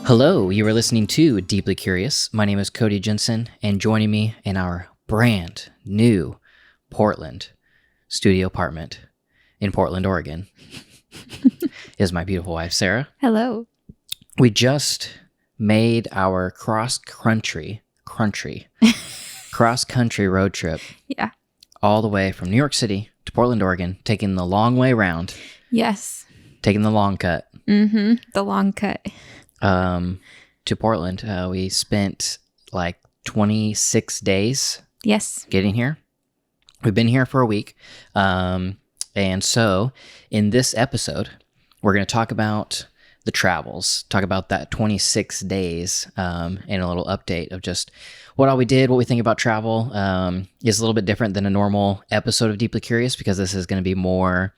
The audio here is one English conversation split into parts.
Hello, you are listening to Deeply Curious. My name is Cody Jensen, and joining me in our brand new Portland studio apartment in Portland, Oregon, is my beautiful wife, Sarah. Hello. We just made our cross-country road trip. Yeah. All the way from New York City to Portland, Oregon, taking the long way round. Yes. Taking the long cut. Mm-hmm. The long cut. To Portland. We spent like 26 days. Yes. Getting here. We've been here for a week. And so in this episode, we're going to talk about the travels, talk about that 26 days, and a little update of just what all we did, what we think about travel. Is a little bit different than a normal episode of Deeply Curious because this is going to be more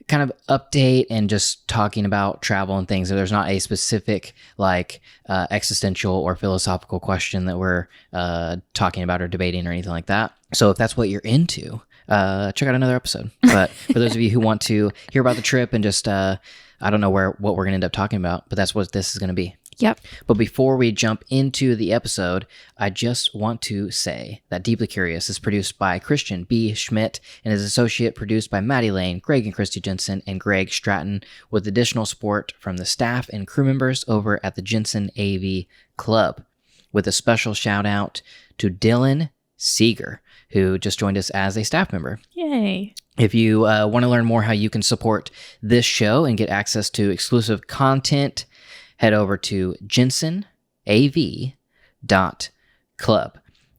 kind of update and just talking about travel and things. So there's not a specific like existential or philosophical question that we're talking about or debating or anything like that. So if that's what you're into, check out another episode. But for those of you who want to hear about the trip and just I don't know what we're going to end up talking about, but that's what this is going to be. Yep. But before we jump into the episode, I just want to say that Deeply Curious is produced by Christian B. Schmidt and is associate produced by Maddie Lane, Greg and Christy Jensen, and Greg Stratton, with additional support from the staff and crew members over at the Jensen AV Club, with a special shout out to Dylan Seeger, who just joined us as a staff member. Yay. If you want to learn more how you can support this show and get access to exclusive content, head over to jensenav.club.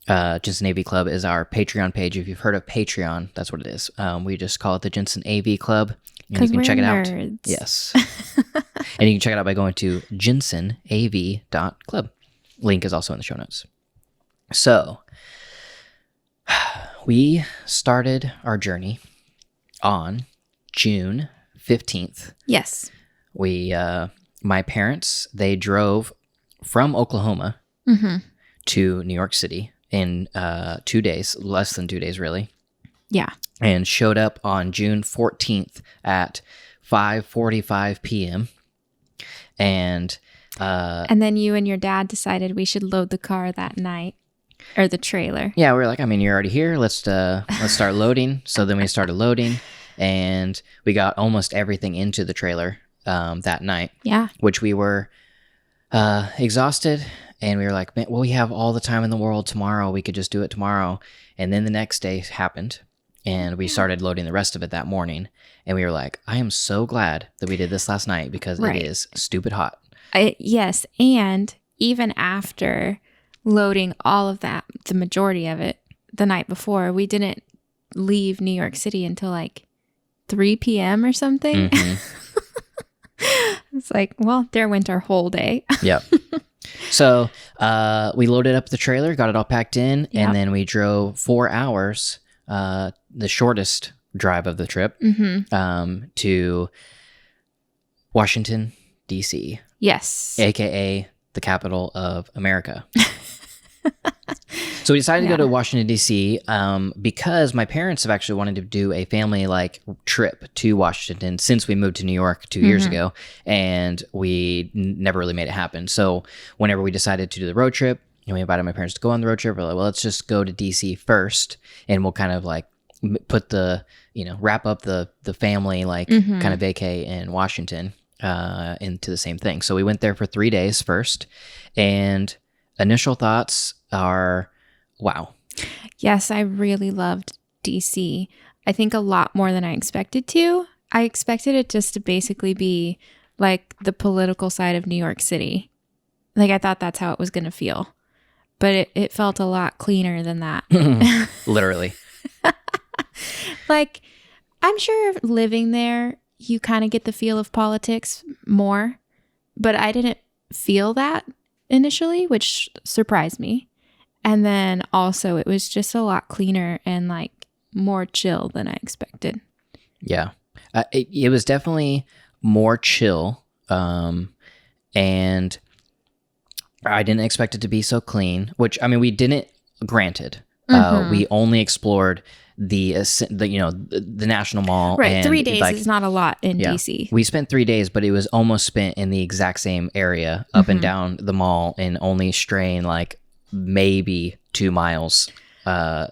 Jensen AV Club is our Patreon page. If you've heard of Patreon, that's what it is. We just call it the Jensen AV Club. And you can check it out. Yes. And you can check it out by going to jensenav.club. Link is also in the show notes. So, we started our journey on June 15th. Yes. My parents, they drove from Oklahoma to New York City in 2 days, less than 2 days, really. Yeah. And showed up on June 14th at 5:45 p.m. And then you and your dad decided we should load the car that night, or the trailer. Yeah, we were like, I mean, you're already here. Let's start loading. So then we started loading, and we got almost everything into the trailer that night. Yeah. Which we were exhausted, and we were like, man, well, we have all the time in the world tomorrow. We could just do it tomorrow. And then the next day happened, and we started loading the rest of it that morning. And we were like, I am so glad that we did this last night because It is stupid hot. Yes. And even after loading all of that, the majority of it, the night before, we didn't leave New York City until like 3 p.m. or something. Mm-hmm. It's like, well, there went our whole day. Yep. So we loaded up the trailer, got it all packed in, Yep. and then we drove 4 hours, the shortest drive of the trip, to Washington, D.C. Yes. AKA the capital of America. So we decided to go to Washington, D.C. Because my parents have actually wanted to do a family trip to Washington since we moved to New York 2 years ago, and we never really made it happen. So whenever we decided to do the road trip, and we invited my parents to go on the road trip, we're like, well, let's just go to D.C. first, and we'll kind of like put wrap up the family kind of vacay in Washington into the same thing. So we went there for 3 days first, and initial thoughts are, wow. Yes, I really loved DC. I think a lot more than I expected to. I expected it just to basically be like the political side of New York City. Like, I thought that's how it was going to feel. But it felt a lot cleaner than that. Literally. Like, I'm sure living there, you kind of get the feel of politics more. But I didn't feel that initially, which surprised me. And then also it was just a lot cleaner and like more chill than I expected. Yeah. It was definitely more chill. And I didn't expect it to be so clean, which, I mean, we didn't, granted. We only explored the National Mall. Right. And 3 days like, is not a lot in DC. We spent 3 days, but it was almost spent in the exact same area up and down the mall, and only straying like maybe 2 miles, to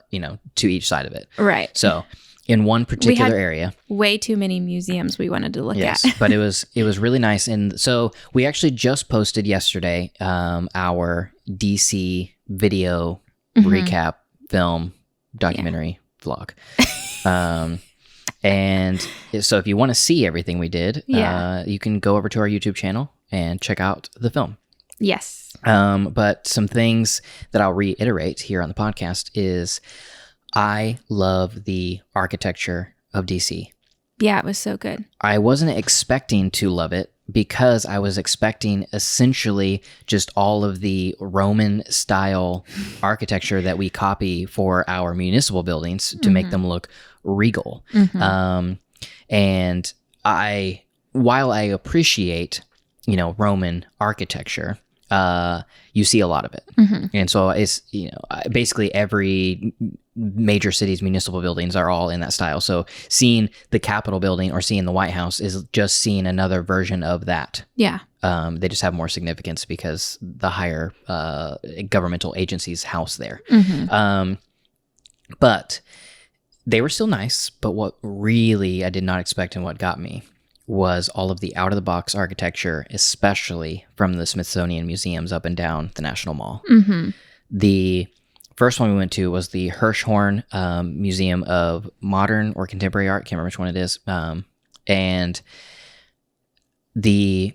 each side of it. Right. So in one particular area, way too many museums we wanted to look at. but it was really nice. And so we actually just posted yesterday our DC video recap film documentary vlog. And so if you want to see everything we did, you can go over to our YouTube channel and check out the film. Yes. But some things that I'll reiterate here on the podcast is I love the architecture of DC. Yeah, it was so good. I wasn't expecting to love it because I was expecting essentially just all of the Roman style architecture that we copy for our municipal buildings to make them look regal. And while I appreciate, Roman architecture, you see a lot of it. And so it's, basically every major city's municipal buildings are all in that style. So seeing the Capitol building or seeing the White House is just seeing another version of that. Yeah. They just have more significance because the higher governmental agencies house there. But they were still nice. But what really I did not expect and what got me was all of the out-of-the-box architecture, especially from the Smithsonian museums up and down the National Mall. The first one we went to was the Hirshhorn Museum of Modern or Contemporary Art. Can't remember which one it is. And the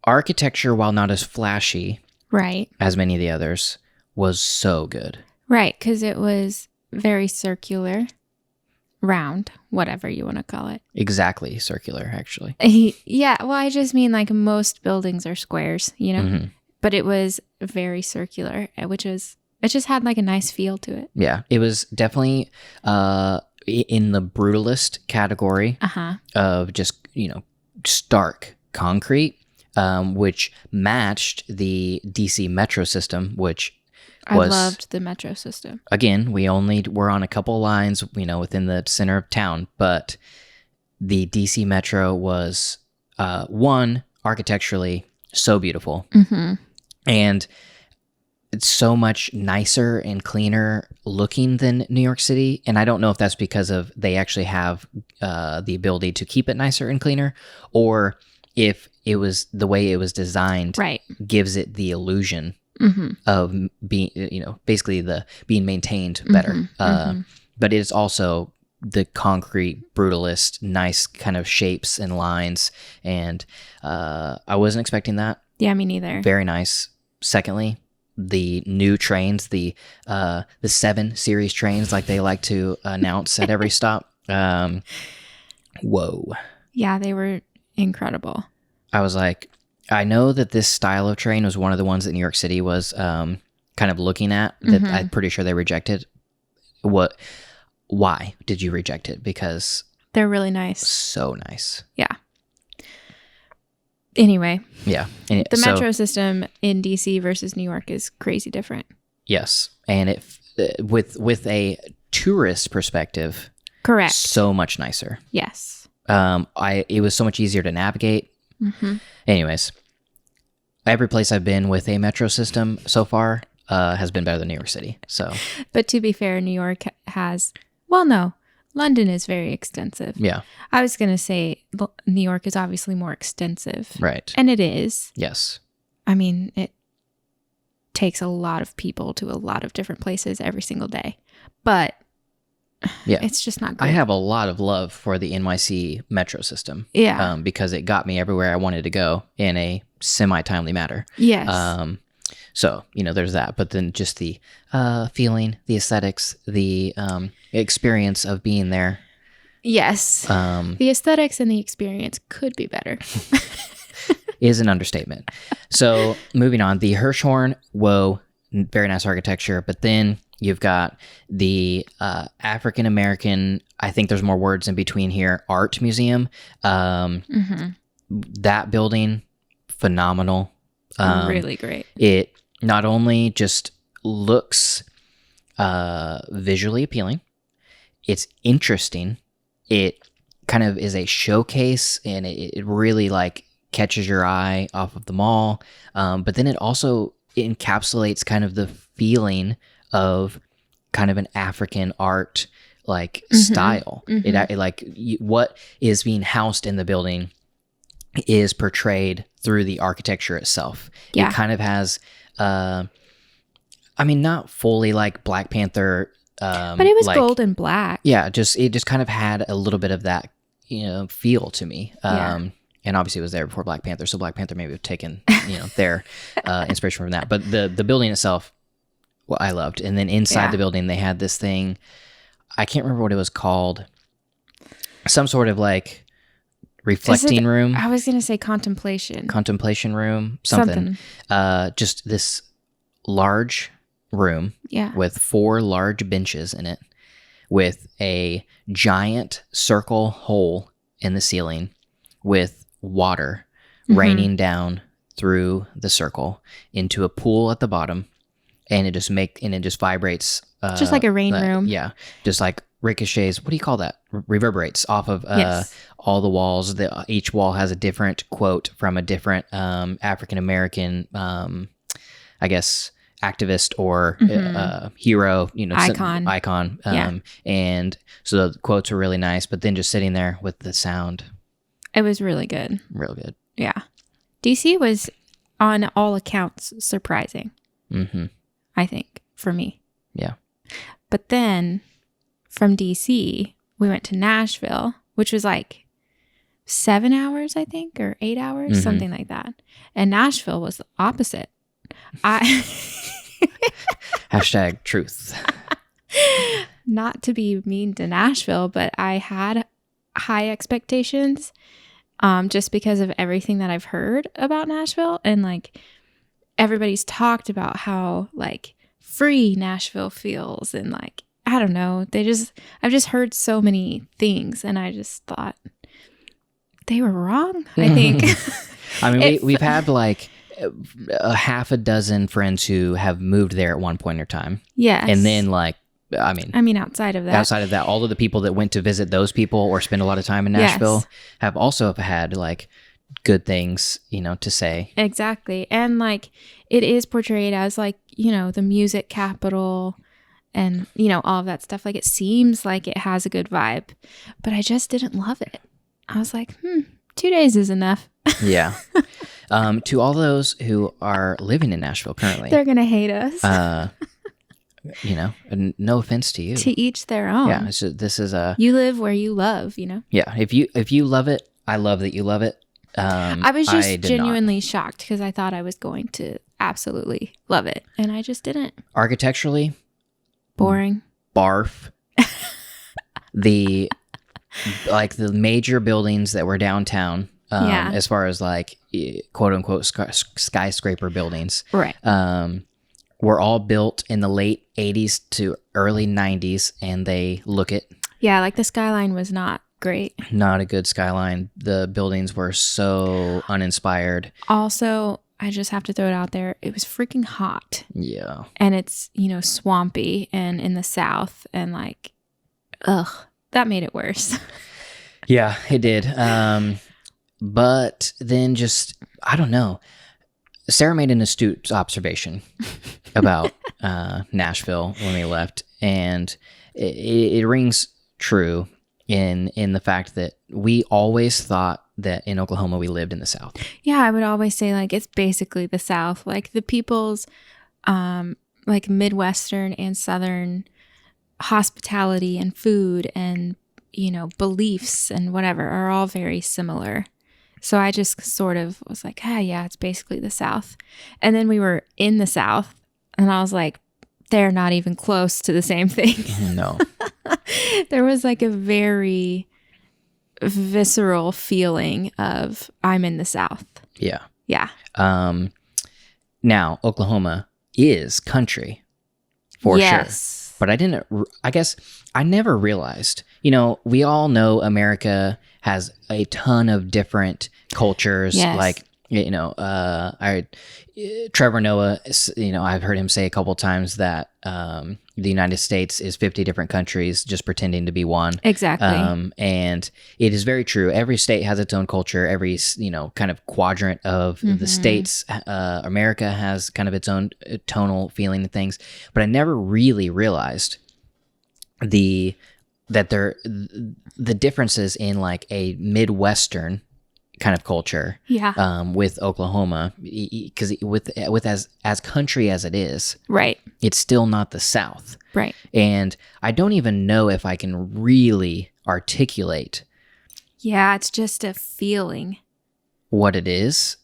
architecture, while not as flashy as many of the others, was so good. Right, because it was very circular. Round, whatever you want to call it. Exactly, circular, actually. Yeah, well, I just mean like most buildings are squares, but it was very circular, it just had like a nice feel to it. Yeah, it was definitely in the brutalist category of just, stark concrete, which matched the DC metro system, which I loved the metro system. Again, we only were on a couple lines, within the center of town, but the DC Metro was, one, architecturally so beautiful, and it's so much nicer and cleaner looking than New York City. And I don't know if that's because of they actually have the ability to keep it nicer and cleaner, or if it was the way it was designed gives it the illusion of being, basically being maintained better. But it's also the concrete, brutalist, nice kind of shapes and lines. And I wasn't expecting that. Yeah, me neither. Very nice. Secondly, the new trains, the 7 series trains, like they like to announce at every stop. Whoa. Yeah, they were incredible. I was like, I know that this style of train was one of the ones that New York City was kind of looking at that I'm pretty sure they rejected. Why did you reject it? Because they're really nice. So nice. Yeah. Anyway. Yeah. The metro system in DC versus New York is crazy different. Yes. And it with a tourist perspective. Correct. So much nicer. Yes. It was so much easier to navigate. Anyways, every place I've been with a metro system so far has been better than New York City. So, but to be fair, New York has, London is very extensive. Yeah. I was going to say New York is obviously more extensive. Right. And it is. Yes. I mean, it takes a lot of people to a lot of different places every single day. But yeah, it's just not good. I have a lot of love for the NYC metro system. Yeah. Because it got me everywhere I wanted to go in a semi-timely manner. Yes. So, there's that. But then just the feeling, the aesthetics, the experience of being there. Yes. The aesthetics and the experience could be better. Is an understatement. So, moving on. The Hirshhorn, very nice architecture. But then you've got the African-American, I think there's more words in between here, art museum. That building, phenomenal. Really great. It not only just looks visually appealing, it's interesting. It kind of is a showcase, and it really like catches your eye off of the mall. But then it also encapsulates kind of the feeling of kind of an African art like style. It like what is being housed in the building is portrayed through the architecture itself. Yeah. It kind of has, I mean, not fully like Black Panther, but it was like, gold and black. Yeah, it just kind of had a little bit of that, feel to me. And obviously it was there before Black Panther, so Black Panther maybe have taken, their inspiration from that. But the building itself, well, I loved. And then inside the building, they had this thing. I can't remember what it was called. Some sort of like reflecting room. I was going to say contemplation room, something. Just this large room with 4 large benches in it with a giant circle hole in the ceiling with water raining down through the circle into a pool at the bottom, and it just vibrates just like a rain room. Yeah, just like ricochets. What do you call that? Reverberates off of all the walls. Each wall has a different quote from a different African American, I guess, activist or hero, icon. And so the quotes were really nice. But then just sitting there with the sound, it was really good. Real good. Yeah, DC was on all accounts surprising. I think for me. Yeah. But then from DC, we went to Nashville, which was like 7 hours, I think, or 8 hours, something like that. And Nashville was the opposite. Hashtag truth. Not to be mean to Nashville, but I had high expectations just because of everything that I've heard about Nashville. And like everybody's talked about how like free Nashville feels, and like I don't know, I've just heard so many things, and I just thought they were wrong. I think. I mean, we've had like a half a dozen friends who have moved there at one point in time. Yes, and then like I mean, outside of that, all of the people that went to visit those people or spend a lot of time in Nashville have also had like good things, to say. Exactly. And like it is portrayed as like, the music capital and, all of that stuff. Like it seems like it has a good vibe, but I just didn't love it. I was like, 2 days is enough. Yeah. To all those who are living in Nashville currently, they're going to hate us. No offense to you. To each their own. Yeah. This is you live where you love, Yeah. If you love it, I love that you love it. I was just genuinely shocked because I thought I was going to absolutely love it, and I just didn't. Architecturally, boring. Barf. The major buildings that were downtown, as far as like quote unquote skyscraper buildings, right? Were all built in the late 80s to early 90s, and they look it. Yeah, like the skyline was not great. Not a good skyline. The buildings were so uninspired. Also, I just have to throw it out there. It was freaking hot. Yeah. And it's, swampy and in the South, and like, that made it worse. Yeah, it did. But then just, I don't know. Sarah made an astute observation about Nashville when we left, and it rings true in the fact that we always thought that in Oklahoma we lived in the South. Yeah, I would always say like it's basically the South. Like the people's like Midwestern and Southern hospitality and food and beliefs and whatever are all very similar. So I just sort of was like, yeah, it's basically the South. And then we were in the South, and I was like, they're not even close to the same thing. No. There was like a very visceral feeling of I'm in the South. Yeah. Yeah. Now, Oklahoma is country for sure. But I guess I never realized, we all know America has a ton of different cultures. Yes. Like Trevor Noah, I've heard him say a couple times that the United States is 50 different countries just pretending to be one. Exactly. And it is very true. Every state has its own culture. Every, kind of quadrant of the states, America has kind of its own tonal feeling and things. But I never really realized the differences in like a Midwestern kind of culture, with Oklahoma, because with as country as it is, right, it's still not the South, right. And I don't even know if I can really articulate. Yeah, it's just a feeling. What it is.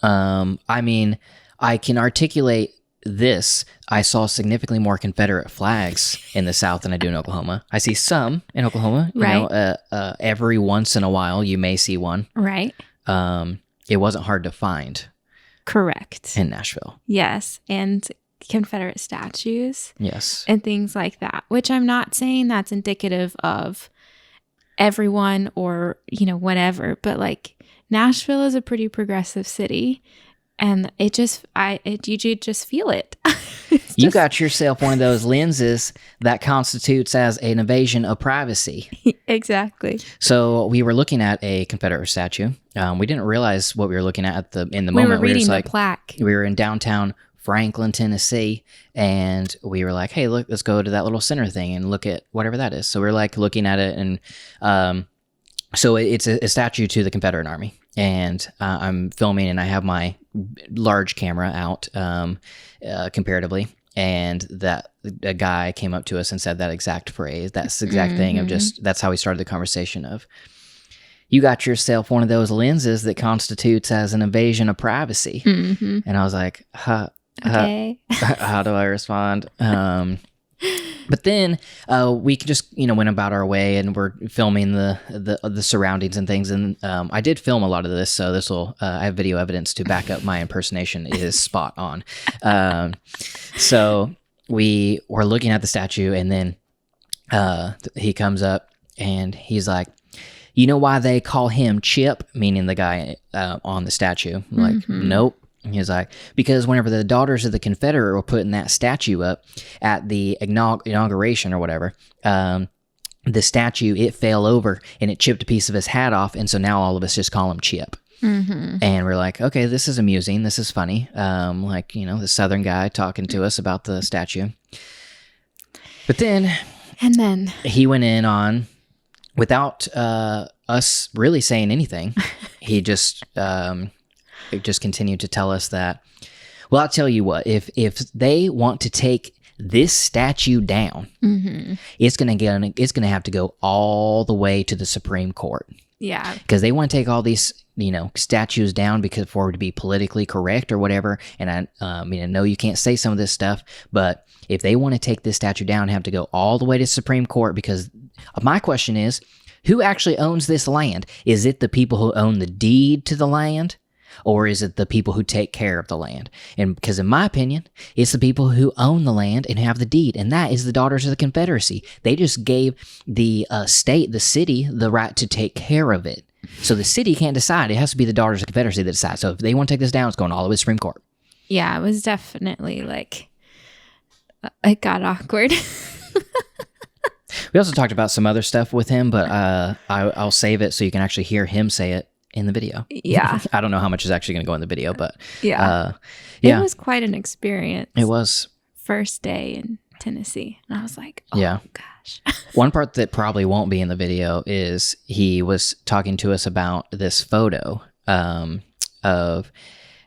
I mean, I can articulate this. I saw significantly more Confederate flags in the South than I do in Oklahoma. I see some in Oklahoma. Right. Every once in a while, you may see one. Right. It wasn't hard to find. Correct. In Nashville. Yes. And Confederate statues. Yes. And things like that, which I'm not saying that's indicative of everyone or, whatever, but like Nashville is a pretty progressive city. And you just feel it. You got yourself one of those lenses that constitutes as an invasion of privacy. Exactly. So we were looking at a Confederate statue. We didn't realize what we were looking at in the moment. We were reading the plaque. We were in downtown Franklin, Tennessee, and we were like, "Hey, look, let's go to that little center thing and look at whatever that is." So we're like looking at it, and so it's a statue to the Confederate Army. And I'm filming, and I have my large camera out comparatively. And a guy came up to us and said that exact phrase, that's the exact thing of that's how we started the conversation of, you got yourself one of those lenses that constitutes as an invasion of privacy. Mm-hmm. And I was like, okay. How do I respond? But then we just went about our way, and we're filming the surroundings and things. And I did film a lot of this, so this will I have video evidence to back up my impersonation. It is spot on. So we were looking at the statue, and then he comes up and he's like, "You know why they call him Chip?" Meaning the guy on the statue. I'm like, nope. He was like, because whenever the Daughters of the Confederate were putting that statue up at the inauguration or whatever, the statue, it fell over and it chipped a piece of his hat off. And so now all of us just call him Chip. Mm-hmm. And we're like, okay, this is amusing. This is funny. The Southern guy talking to us about the statue. But then he went in on, without us really saying anything, he just continued to tell us that, well, I'll tell you what, if they want to take this statue down, it's gonna have to go all the way to the Supreme Court. Yeah, because they want to take all these statues down for it to be politically correct or whatever. And I know you can't say some of this stuff, but if they want to take this statue down, they have to go all the way to Supreme Court. Because my question is, who actually owns this land? Is it the people who own the deed to the land? Or is it the people who take care of the land? And because in my opinion, it's the people who own the land and have the deed. And that is the Daughters of the Confederacy. They just gave the state, the city, the right to take care of it. So the city can't decide. It has to be the Daughters of the Confederacy that decide. So if they want to take this down, it's going all the way to the Supreme Court. Yeah, it was definitely like, it got awkward. We also talked about some other stuff with him, but I'll save it so you can actually hear him say it in the video. Yeah. I don't know how much is actually going to go in the video, but yeah. Yeah. It was quite an experience. It was. First day in Tennessee. And I was like, oh yeah. Gosh. One part that probably won't be in the video is he was talking to us about this photo of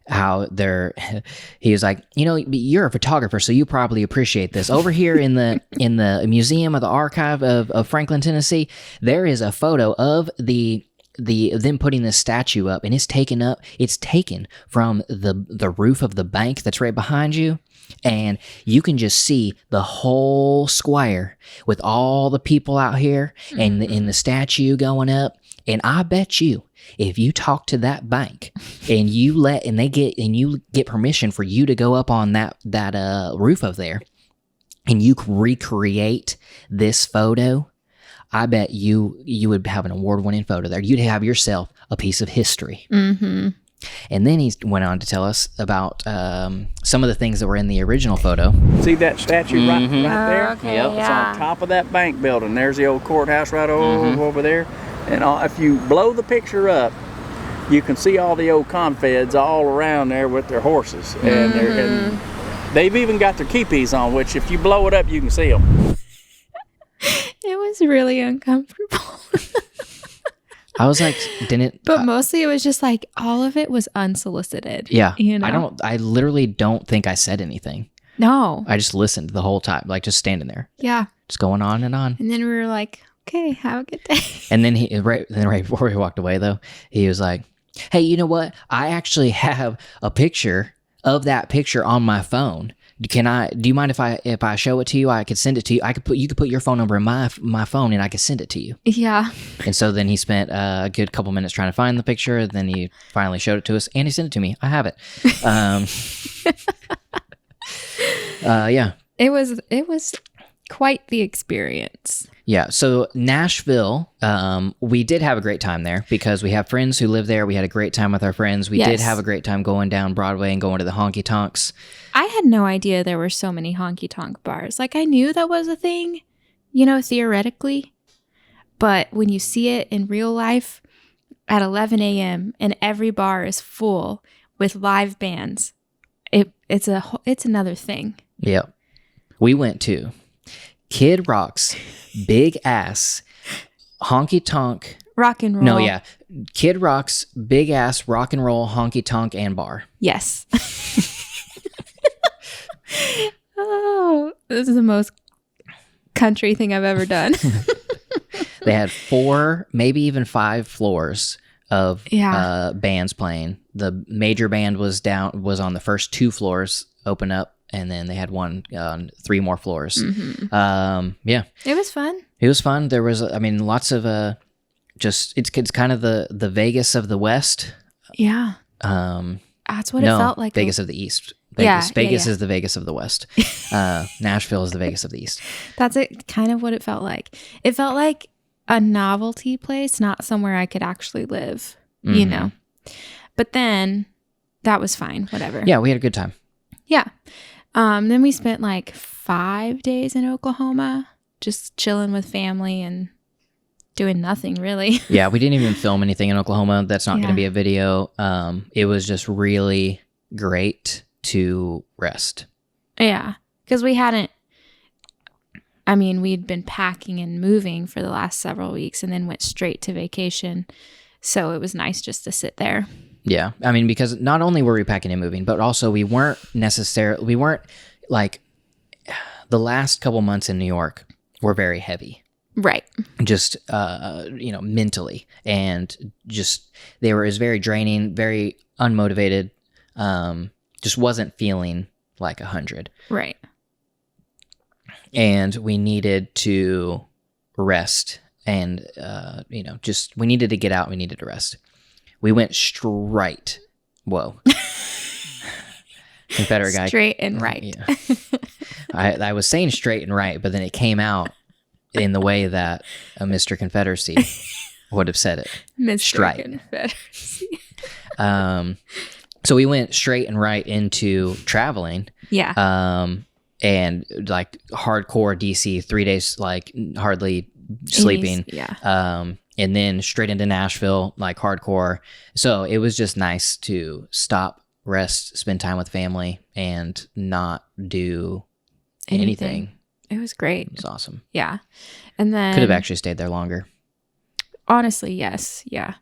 how he was like, you're a photographer, so you probably appreciate this. Over here in the Museum of the Archive of Franklin, Tennessee, there is a photo of them putting this statue up, and it's taken from the roof of the bank that's right behind you, and you can just see the whole square with all the people out here and the statue going up. And I bet you, if you talk to that bank and you get permission for you to go up on that roof of there, and you recreate this photo, I bet you would have an award-winning photo there. You'd have yourself a piece of history. Mm-hmm. And then he went on to tell us about some of the things that were in the original photo. See that statue right there? Okay, Yep. It's on top of that bank building. There's the old courthouse right over there. And if you blow the picture up, you can see all the old confeds all around there with their horses. And they've even got their keepees on, which if you blow it up, you can see them. It was really uncomfortable. I was like, But mostly it was just like all of it was unsolicited. Yeah. You know? I literally don't think I said anything. No. I just listened the whole time, like just standing there. Yeah. Just going on and on. And then we were like, okay, have a good day. And then right before we walked away though, he was like, hey, you know what? I actually have a picture of that picture on my phone. Do you mind if I show it to you? I could send it to you. You could put your phone number in my phone and I could send it to you. Yeah. And so then he spent a good couple minutes trying to find the picture. Then he finally showed it to us and he sent it to me. I have it. Yeah. It was quite the experience. Yeah. So Nashville, we did have a great time there because we have friends who live there. We had a great time with our friends. We did have a great time going down Broadway and going to the honky tonks. I had no idea there were so many honky tonk bars. Like I knew that was a thing, theoretically. But when you see it in real life at 11 a.m. and every bar is full with live bands, it's another thing. Yeah. We went to Kid Rock's big ass honky tonk rock and roll. No, yeah. Kid Rock's big ass rock and roll honky tonk and bar. Yes. Oh, this is the most country thing I've ever done. They had 4, maybe even 5 floors of bands playing. The major band was on the first 2 floors, open up, and then they had one on 3 more floors. Yeah, it was fun. It was fun. There was, lots of it's kind of the Vegas of the West. Yeah, that's what it felt like. Vegas of the East. Vegas is the Vegas of the West. Nashville is the Vegas of the East. That's kind of what it felt like. It felt like a novelty place, not somewhere I could actually live, But then that was fine, whatever. Yeah, we had a good time. Yeah. Then we spent like 5 days in Oklahoma, just chilling with family and doing nothing really. Yeah, we didn't even film anything in Oklahoma. That's not going to be a video. It was just really great to rest. Yeah, because we'd been packing and moving for the last several weeks and then went straight to vacation. So it was nice just to sit there. Yeah. Because not only were we packing and moving, but also we weren't like the last couple months in New York were very heavy. Right. Just, mentally, and just, it was very draining, very unmotivated. Just wasn't feeling like 100. Right. And we needed to rest and, we needed to get out. We needed to rest. We went straight. Whoa. Confederate guy. Straight and right. Yeah. I was saying straight and right, but then it came out in the way that a Mr. Confederacy would have said it. Mr. Straight. Confederacy. So we went straight and right into traveling. Yeah. And like hardcore DC, 3 days, like hardly sleeping. Yeah. And then straight into Nashville, like hardcore. So it was just nice to stop, rest, spend time with family, and not do anything. It was great. It was awesome. Yeah. And then could have actually stayed there longer. Honestly, yes. Yeah.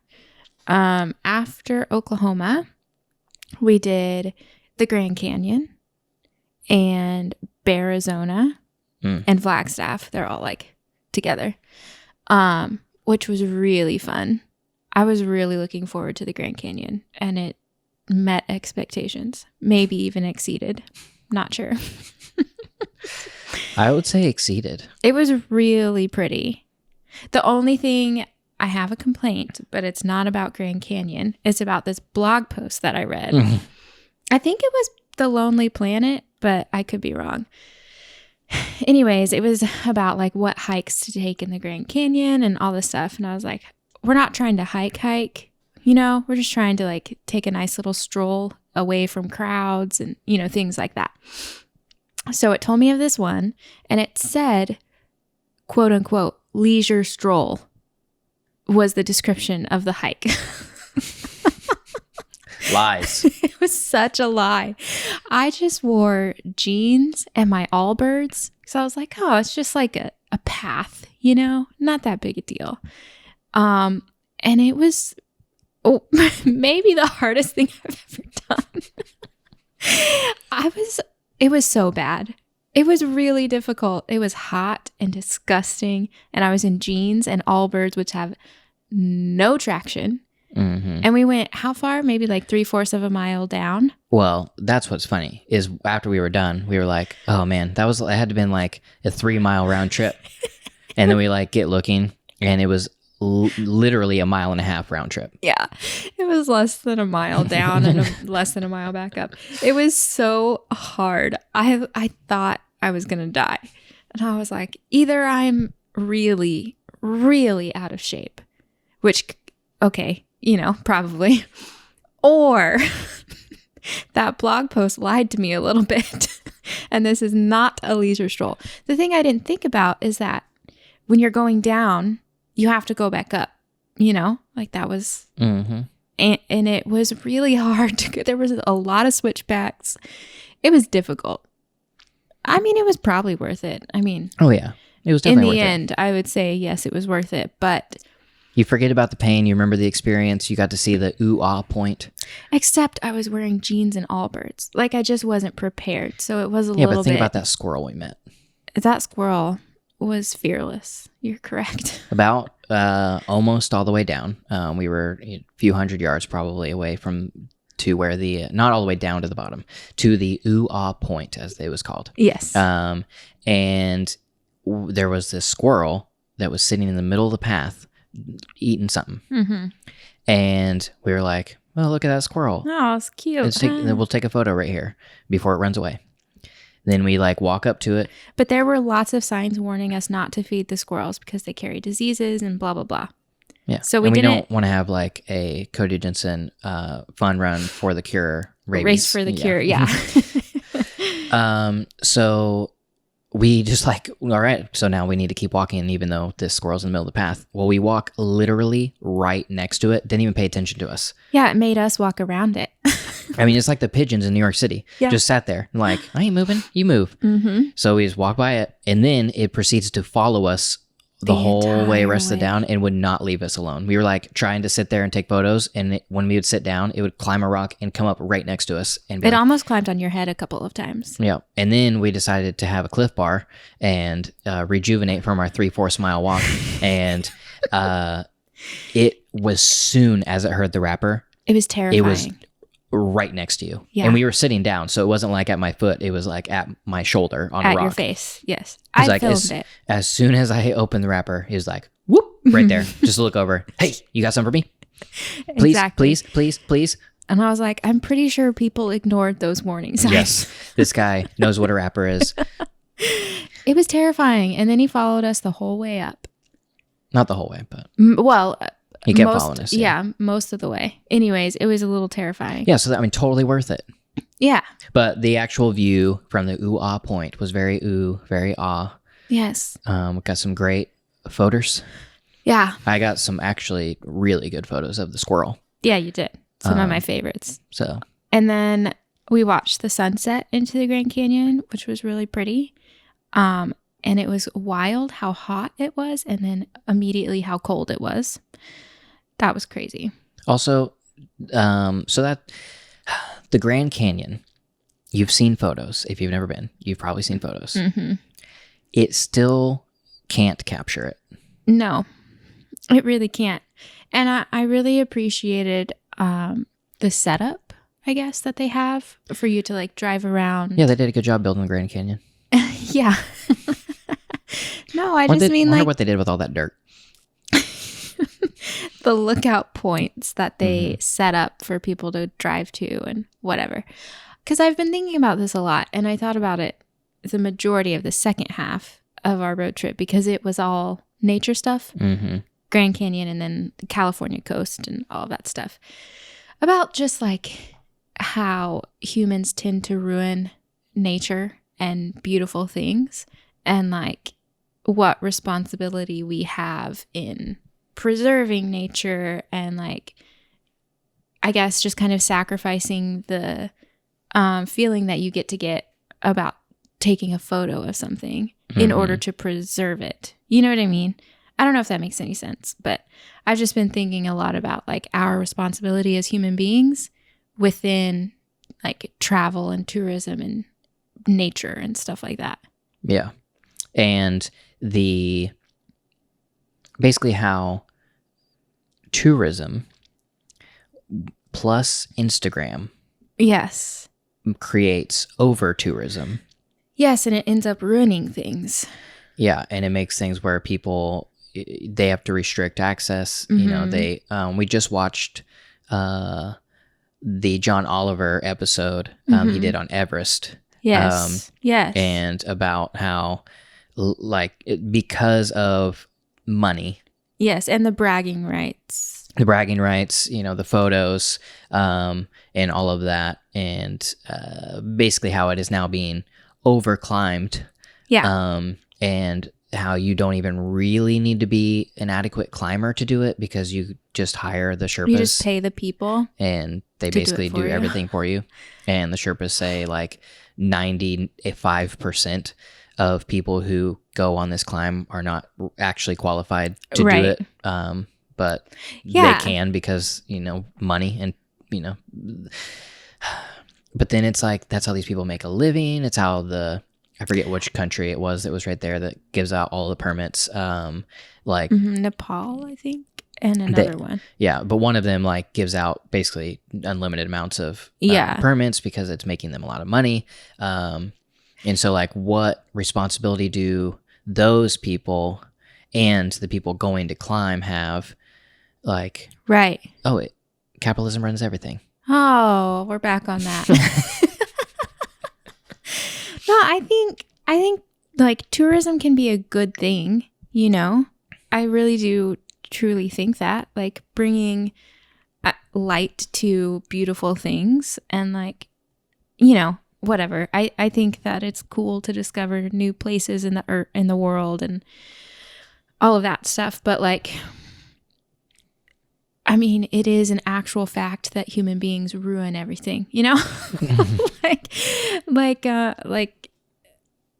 After Oklahoma, we did the Grand Canyon and Arizona and Flagstaff. They're all like together, which was really fun. I was really looking forward to the Grand Canyon, and it met expectations, maybe even exceeded. Not sure. I would say exceeded. It was really pretty. The only thing, I have a complaint, but it's not about Grand Canyon. It's about this blog post that I read. I think it was The Lonely Planet, but I could be wrong. Anyways, it was about like what hikes to take in the Grand Canyon and all this stuff. And I was like, we're not trying to hike. You know, we're just trying to like take a nice little stroll away from crowds and, you know, things like that. So it told me of this one, and it said, quote unquote, leisure stroll was the description of the hike. Lies. It was such a lie. I just wore jeans and my Allbirds. So I was like, oh, it's just like a path, you know, not that big a deal. And it was maybe the hardest thing I've ever done. It was so bad. It was really difficult. It was hot and disgusting. And I was in jeans and Allbirds, which have no traction. Mm-hmm. And we went how far? Maybe like 3/4 of a mile down. Well, that's what's funny is after we were done, we were like, oh man, it had to have been like a 3-mile round trip. And then we like get looking and it was literally 1.5 mile round trip. Yeah. It was less than a mile down and less than a mile back up. It was so hard. I thought I was going to die. And I was like, either I'm really, really out of shape, which, okay, you know, probably, or that blog post lied to me a little bit. And this is not a leisure stroll. The thing I didn't think about is that when you're going down, you have to go back up, you know, like that was, Mm-hmm. and it was really hard to get. There was a lot of switchbacks. It was difficult. I mean, it was probably worth it. I mean, Oh yeah, it was in definitely the worth end, I would say, yes, it was worth it. But You forget about the pain. You remember the experience. You got to see the ooh-ah point. except I was wearing jeans and Allbirds. Like I just wasn't prepared. So it was a Yeah, little but think bit. about that squirrel we met. That squirrel was fearless. You're correct. About almost all the way down. We were a few hundred yards probably away to where not all the way down to the bottom, to the ooh-ah point, as it was called. Yes. And there was this squirrel that was sitting in the middle of the path eating something. Mm-hmm. And we were like, well, look at that squirrel. Oh, it's cute. We'll take a photo right here before it runs away. Then we like walk up to it. But there were lots of signs warning us not to feed the squirrels because they carry diseases and blah, blah, blah. Yeah. So we don't want to have like a Cody Jensen fun run for the cure rabies. Race for the cure. Yeah. So we just like, all right, so now we need to keep walking even though this squirrel's in the middle of the path. Well, we walk literally right next to it. Didn't even pay attention to us. Yeah, it made us walk around it. I mean, it's like the pigeons in New York City. Yeah. Just sat there like, I ain't moving. You move. Mm-hmm. So we just walk by it. And then it proceeds to follow us the whole way entire rest of the way. down and would not leave us alone. We were like trying to sit there and take photos. And when we would sit down, it would climb a rock and come up right next to us. And be It like, almost climbed on your head a couple of times. yeah. And then we decided to have a Cliff Bar and rejuvenate from our 3/4 mile walk. And it was soon as it heard the rapper, It was terrifying. it was right next to you. Yeah. And we were sitting down. So it wasn't like at my foot. It was like at my shoulder on a at rock. your face. Yes. It was I like filmed it. as soon as I opened the wrapper, he was like, whoop, right there. Just look over. Hey, you got some for me? Please, Exactly. please. And I was like, I'm pretty sure people ignored those warning signs. Yes, this guy knows what a rapper is. It was terrifying. And then he followed us the whole way up. Not the whole way, but Well, he kept following us. Yeah, most of the way. Anyways, it was a little terrifying. Yeah, so I mean, totally worth it. Yeah. But the actual view from the ooh-ah point was very ooh, very ah. Yes. We got some great photos. Yeah. I got some actually really good photos of the squirrel. Yeah, you did. Some of my favorites. So And then we watched the sunset into the Grand Canyon, which was really pretty. And it was wild how hot it was and then immediately how cold it was. That was crazy. also, so that the Grand Canyon, you've seen photos. If you've never been, you've probably seen photos. Mm-hmm. It still can't capture it. No, it really can't. And I really appreciated the setup, I guess, that they have for you to like drive around. Yeah, they did a good job building the Grand Canyon. Yeah. No, I Wonder just mean like what they did with all that dirt. the lookout points that they Mm-hmm. set up for people to drive to and whatever. Because I've been thinking about this a lot, and I thought about it the majority of the second half of our road trip because it was all nature stuff. Mm-hmm. Grand Canyon and then the California coast and all of that stuff, about just like how humans tend to ruin nature and beautiful things, and like what responsibility we have in preserving nature, and like, I guess just kind of sacrificing the feeling that you get about taking a photo of something in order to preserve it. You know what I mean? I don't know if that makes any sense, but I've just been thinking a lot about like our responsibility as human beings within like travel and tourism and nature and stuff like that. Yeah. And basically how tourism plus Instagram Yes. creates over tourism. Yes, and it ends up ruining things. Yeah, and it makes things where people, they have to restrict access. You know, they we just watched the John Oliver episode he did on Everest. Yes. Yes. And about how because of money. Yes, and the bragging rights. The bragging rights, you know, the photos, and all of that, and basically how it is now being overclimbed. Yeah. And how you don't even really need to be an adequate climber to do it, because you just hire the Sherpas. You just pay the people. And they basically do everything for you. And the Sherpas say like 95% of people who go on this climb are not actually qualified to do it. But they can because, you know, money and, you know. But then it's like, that's how these people make a living. It's how I forget which country it was that was right there that gives out all the permits. Like Nepal, I think, and another one. Yeah, but one of them like gives out basically unlimited amounts of permits because it's making them a lot of money. And so like, what responsibility do those people and the people going to climb have? Like, right. Oh, capitalism runs everything. Oh, we're back on that. No, I think like tourism can be a good thing, you know? I really do truly think that, like bringing light to beautiful things and like, you know, whatever. I think that it's cool to discover new places in the world and all of that stuff, but like, I mean, it is an actual fact that human beings ruin everything, you know? like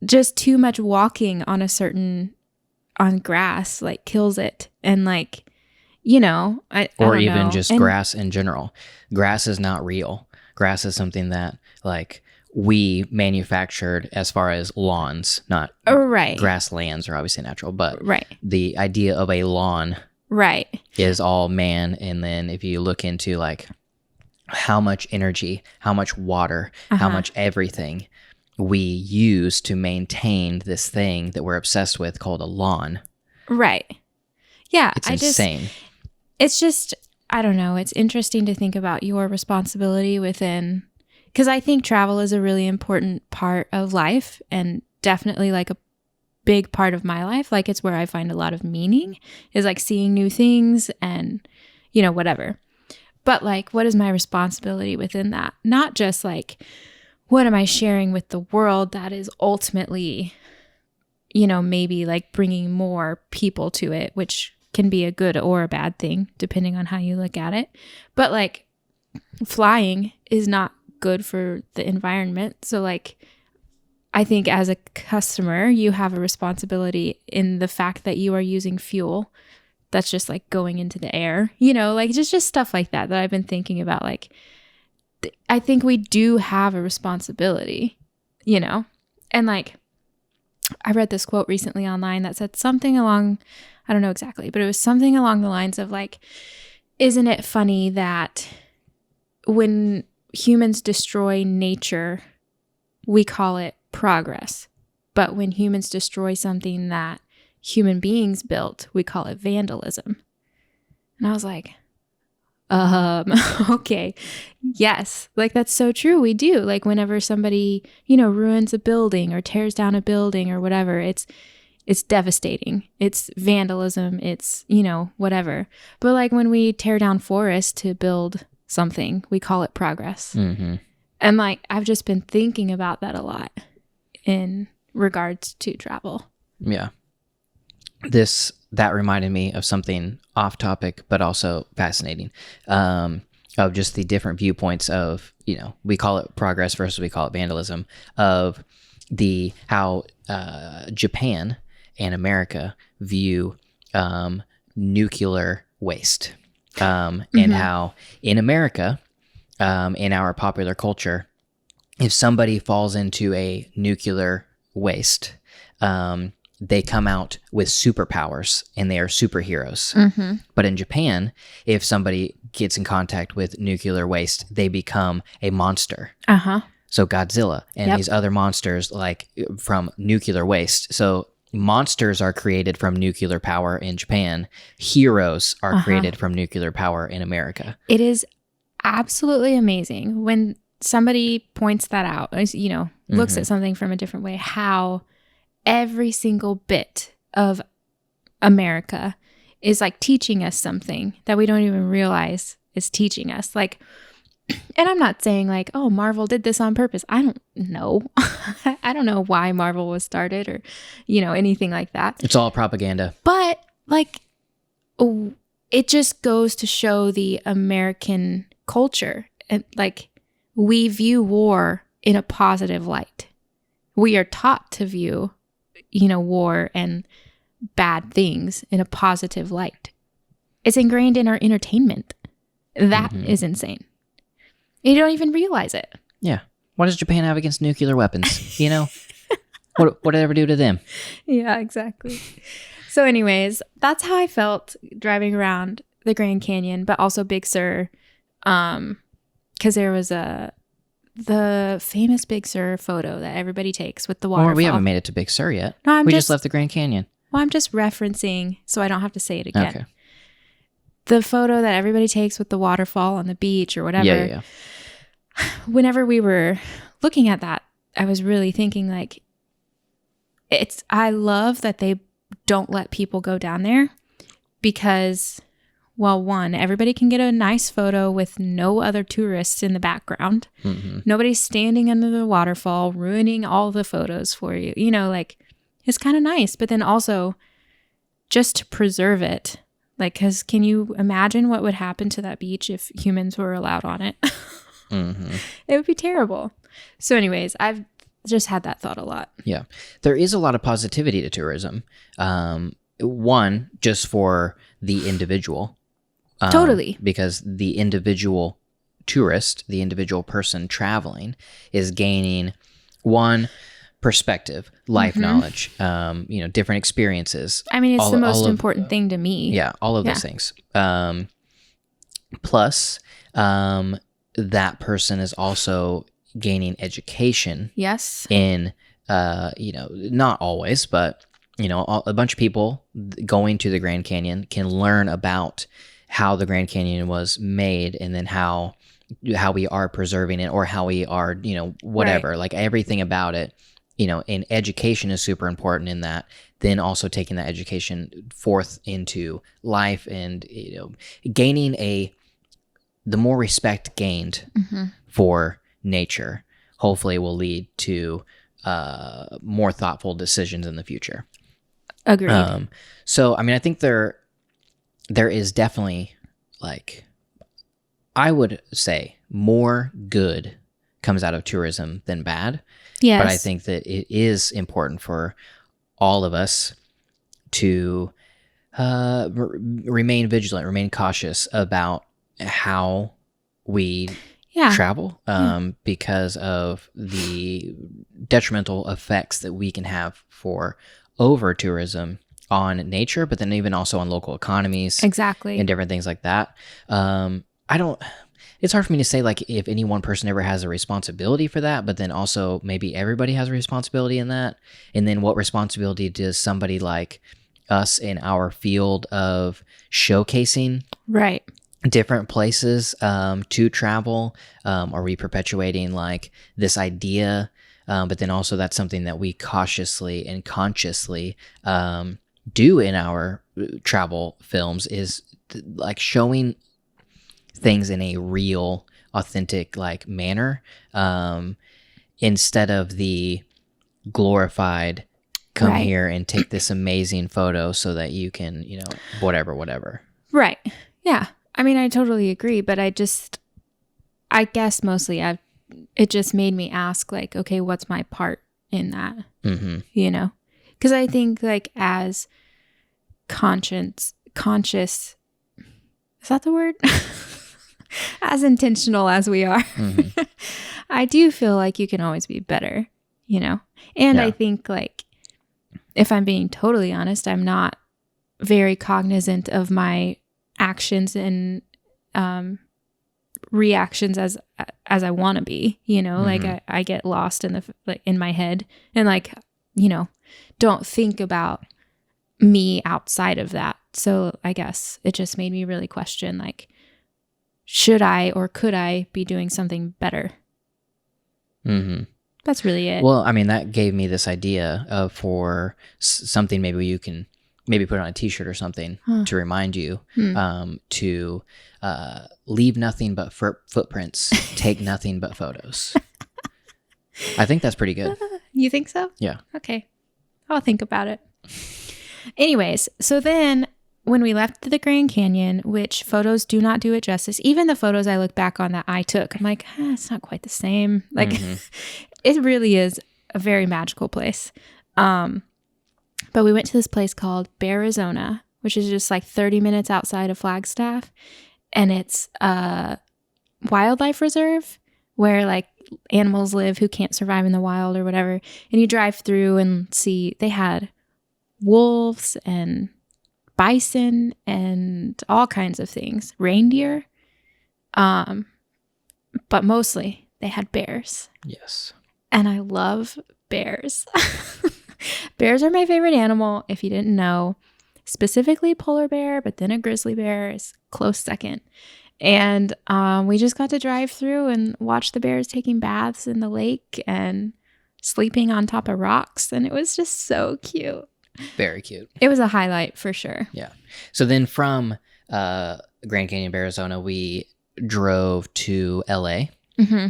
just too much walking on on grass, like kills it. And like, you know, or even just grass in general. Grass is not real. Grass is something that like we manufactured as far as lawns, not grasslands are obviously natural, but the idea of a lawn is all man. And then if you look into like how much energy, how much water, how much everything we use to maintain this thing that we're obsessed with called a lawn. Right. Yeah. It's insane. It's just, I don't know. It's interesting to think about your responsibility within, because I think travel is a really important part of life and definitely like a big part of my life. Like it's where I find a lot of meaning, is like seeing new things and, you know, whatever. But like, what is my responsibility within that? Not just like, what am I sharing with the world that is ultimately, you know, maybe like bringing more people to it, which can be a good or a bad thing, depending on how you look at it. But like flying is not good for the environment. So like, I think as a customer, you have a responsibility in the fact that you are using fuel that's just like going into the air, you know, like just stuff like that I've been thinking about. Like, I think we do have a responsibility, you know, and like I read this quote recently online that said something along, I don't know exactly, but it was something along the lines of like, isn't it funny that when humans destroy nature, we call it progress. But when humans destroy something that human beings built, we call it vandalism. And I was like, okay, yes, like that's so true. We do. Like whenever somebody, you know, ruins a building or tears down a building or whatever, it's it's devastating. It's vandalism. It's, you know, whatever. But like when we tear down forests to build something, we call it progress. Mm-hmm. And like, I've just been thinking about that a lot in regards to travel. Yeah. That reminded me of something off topic, but also fascinating, of just the different viewpoints of, you know, we call it progress versus we call it vandalism, of how Japan and America view nuclear waste, and how in America, in our popular culture, if somebody falls into a nuclear waste, they come out with superpowers and they are superheroes. Mm-hmm. But in Japan, if somebody gets in contact with nuclear waste, they become a monster. Uh-huh. So Godzilla and these other monsters, like from nuclear waste. So monsters are created from nuclear power in Japan. Heroes are created from nuclear power in America. It is absolutely amazing when somebody points that out, you know, looks at something from a different way, how every single bit of America is like teaching us something that we don't even realize is teaching us. Like, and I'm not saying like, oh, Marvel did this on purpose. I don't know. I don't know why Marvel was started or, you know, anything like that. It's all propaganda. But like, it just goes to show the American culture. And like, we view war in a positive light. We are taught to view, you know, war and bad things in a positive light. It's ingrained in our entertainment. That is insane. You don't even realize it. Yeah. What does Japan have against nuclear weapons? You know, what did it ever do to them? Yeah, exactly. So anyways, that's how I felt driving around the Grand Canyon, but also Big Sur. Because there was the famous Big Sur photo that everybody takes with the waterfall. Well, we haven't made it to Big Sur yet. No, we just left the Grand Canyon. Well, I'm just referencing so I don't have to say it again. Okay. The photo that everybody takes with the waterfall on the beach or whatever. Yeah. Whenever we were looking at that, I was really thinking like, I love that they don't let people go down there because, well, one, everybody can get a nice photo with no other tourists in the background. Mm-hmm. Nobody's standing under the waterfall, ruining all the photos for you. You know, like, it's kind of nice. But then also, just to preserve it, like, because can you imagine what would happen to that beach if humans were allowed on it? Mm-hmm. It would be terrible. So anyways, I've just had that thought a lot. Yeah. There is a lot of positivity to tourism. One, just for the individual. Totally. Because the individual tourist, the individual person traveling is gaining one, perspective, life knowledge, you know, different experiences. I mean, it's the most important thing to me. Yeah, all of those things. Plus, that person is also gaining education. Yes. In, you know, not always, but, you know, a bunch of people going to the Grand Canyon can learn about how the Grand Canyon was made and then how we are preserving it or how we are, you know, whatever, like everything about it. You know, and education is super important in that. Then also taking that education forth into life and, you know, gaining the more respect gained for nature, hopefully will lead to more thoughtful decisions in the future. Agreed. So, I mean, I think there is definitely, like, I would say more good comes out of tourism than bad. Yes. But I think that it is important for all of us to remain vigilant, remain cautious about how we travel, because of the detrimental effects that we can have for over tourism on nature, but then even also on local economies. Exactly. And different things like that. It's hard for me to say, like, if any one person ever has a responsibility for that, but then also maybe everybody has a responsibility in that. And then what responsibility does somebody like us in our field of showcasing different places to travel? Are we perpetuating, like, this idea but then also that's something that we cautiously and consciously do in our travel films, is like showing things in a real, authentic like manner, instead of the glorified come Right. here and take this amazing photo so that you can, whatever. Right. Yeah. I mean, I totally agree, but I guess mostly it just made me ask, like, okay, what's my part in that? Mm-hmm. Because I think, like, as conscious, is that the word? As intentional as we are, Mm-hmm. I do feel like you can always be better, And Yeah. I think, like, if I'm being totally honest, I'm not very cognizant of my actions and reactions as I want to be, like I get lost in my head and don't think about me outside of that. So I guess it just made me really question, like, should I or could I be doing something better? Mm-hmm. That's really it. Well, I mean, that gave me this idea of for something maybe you can maybe put on a t-shirt or something to remind you to leave nothing but footprints, take nothing but photos. I think that's pretty good. You think so? Yeah. Okay. I'll think about it. Anyways, so then when we left the Grand Canyon, which photos do not do it justice, even the photos I look back on that I took, I'm like, it's not quite the same. Like, it really is a very magical place. But we went to this place called Arizona, which is just like 30 minutes outside of Flagstaff. And it's a wildlife reserve where like animals live who can't survive in the wild or whatever. And you drive through and see they had wolves and bison and all kinds of things, reindeer. But mostly they had bears. Yes. And I love bears. Bears are my favorite animal, if you didn't know. Specifically polar bear, but then a grizzly bear is close second. And we just got to drive through and watch the bears taking baths in the lake and sleeping on top of rocks. And it was just so cute. Very cute. It was a highlight for sure. Yeah. So then from Grand Canyon, Arizona, we drove to LA. Mm-hmm.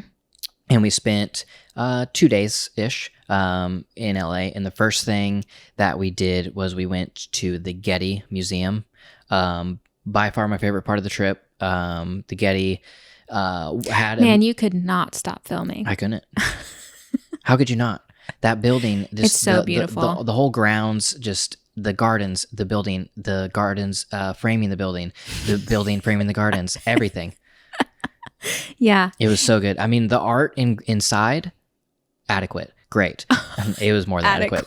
And we spent 2 days-ish in LA. And the first thing that we did was we went to the Getty Museum. By far my favorite part of the trip. The Getty had... Man, you could not stop filming. I couldn't. How could you not? That building... It's so beautiful. The whole grounds, just the gardens, the building, the gardens framing the building framing the gardens, everything. Yeah. It was so good. I mean, the art inside, adequate. Great. It was more than adequate.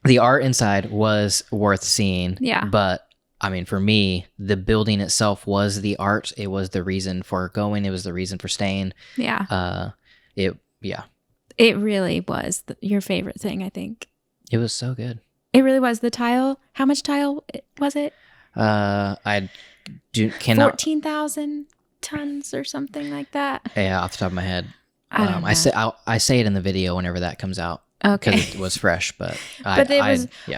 The art inside was worth seeing. Yeah. But, I mean, for me, the building itself was the art. It was the reason for going. It was the reason for staying. Yeah. It really was your favorite thing, I think. It was so good. It really was. The tile, how much tile was it? I cannot... 14,000 tons or something like that. Yeah, off the top of my head. I don't know. I say it in the video whenever that comes out. Okay. Because it was fresh, but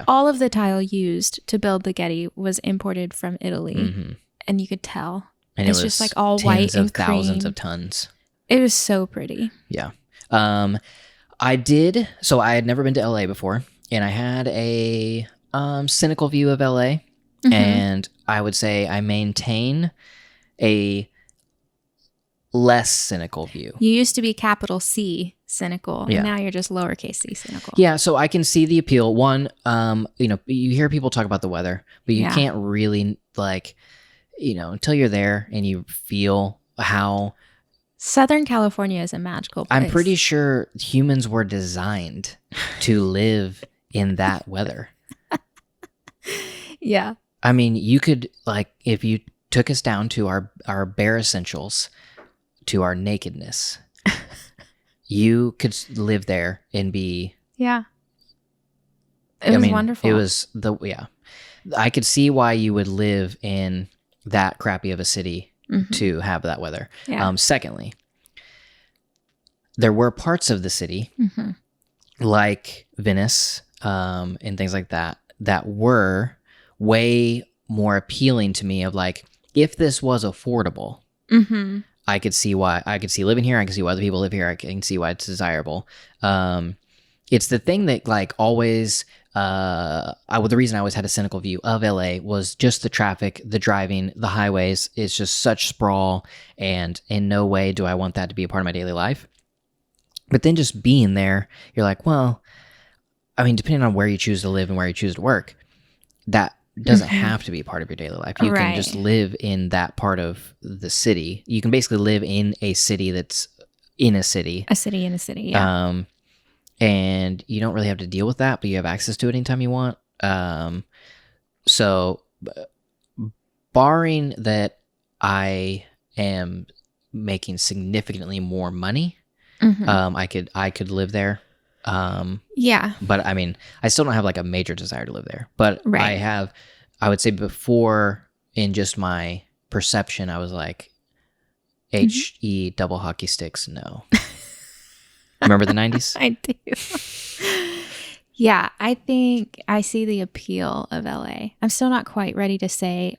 all of the tile used to build the Getty was imported from Italy, mm-hmm. and you could tell. And it's it was just like all white and cream. Thousands of tons. It was so pretty. Yeah. I had never been to LA before, and I had a cynical view of LA, Mm-hmm. and I would say I maintain a less cynical view. You used to be capital C cynical, Yeah. and now you're just lowercase c cynical. Yeah, so I can see the appeal. One, you hear people talk about the weather, but you can't really, until you're there and you feel how... Southern California is a magical place. I'm pretty sure humans were designed to live in that weather. Yeah. I mean, you could, if you took us down to our bare essentials, to our nakedness, you could live there and be... Yeah. It was wonderful. It was I could see why you would live in that crappy of a city mm-hmm. to have that weather. Yeah. Secondly, there were parts of the city, Mm-hmm. like Venice, and things like that, that were way more appealing to me. Of like, if this was affordable, Mm-hmm. I could see why. I could see living here. I can see why other people live here. I can see why it's desirable. It's the thing that like always. The reason I always had a cynical view of LA was just the traffic, the driving, the highways. It's just such sprawl, and in no way do I want that to be a part of my daily life. But then just being there, you're like, well, I mean, depending on where you choose to live and where you choose to work, that doesn't have to be a part of your daily life. You can just live in that part of the city. You can basically live in a city that's in a city. A city in a city, yeah. And you don't really have to deal with that, but you have access to it anytime you want. So barring that I am making significantly more money, I could live there. Yeah. But I mean, I still don't have like a major desire to live there. But Right. I would say before, in just my perception, I was like, HE double hockey sticks, no. Remember the 90s? I do. Yeah, I think I see the appeal of LA. I'm still not quite ready to say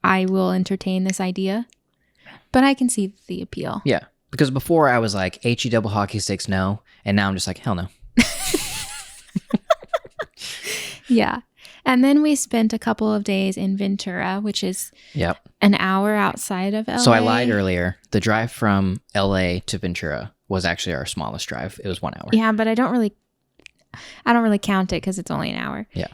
I will entertain this idea, but I can see the appeal. Yeah. Because before I was like, HE double hockey sticks, no. And now I'm just like, hell no. Yeah. And then we spent a couple of days in Ventura, which is an hour outside of LA. So I lied earlier. The drive from LA to Ventura was actually our smallest drive. It was 1 hour. Yeah, but I don't really count it because it's only an hour. Yeah.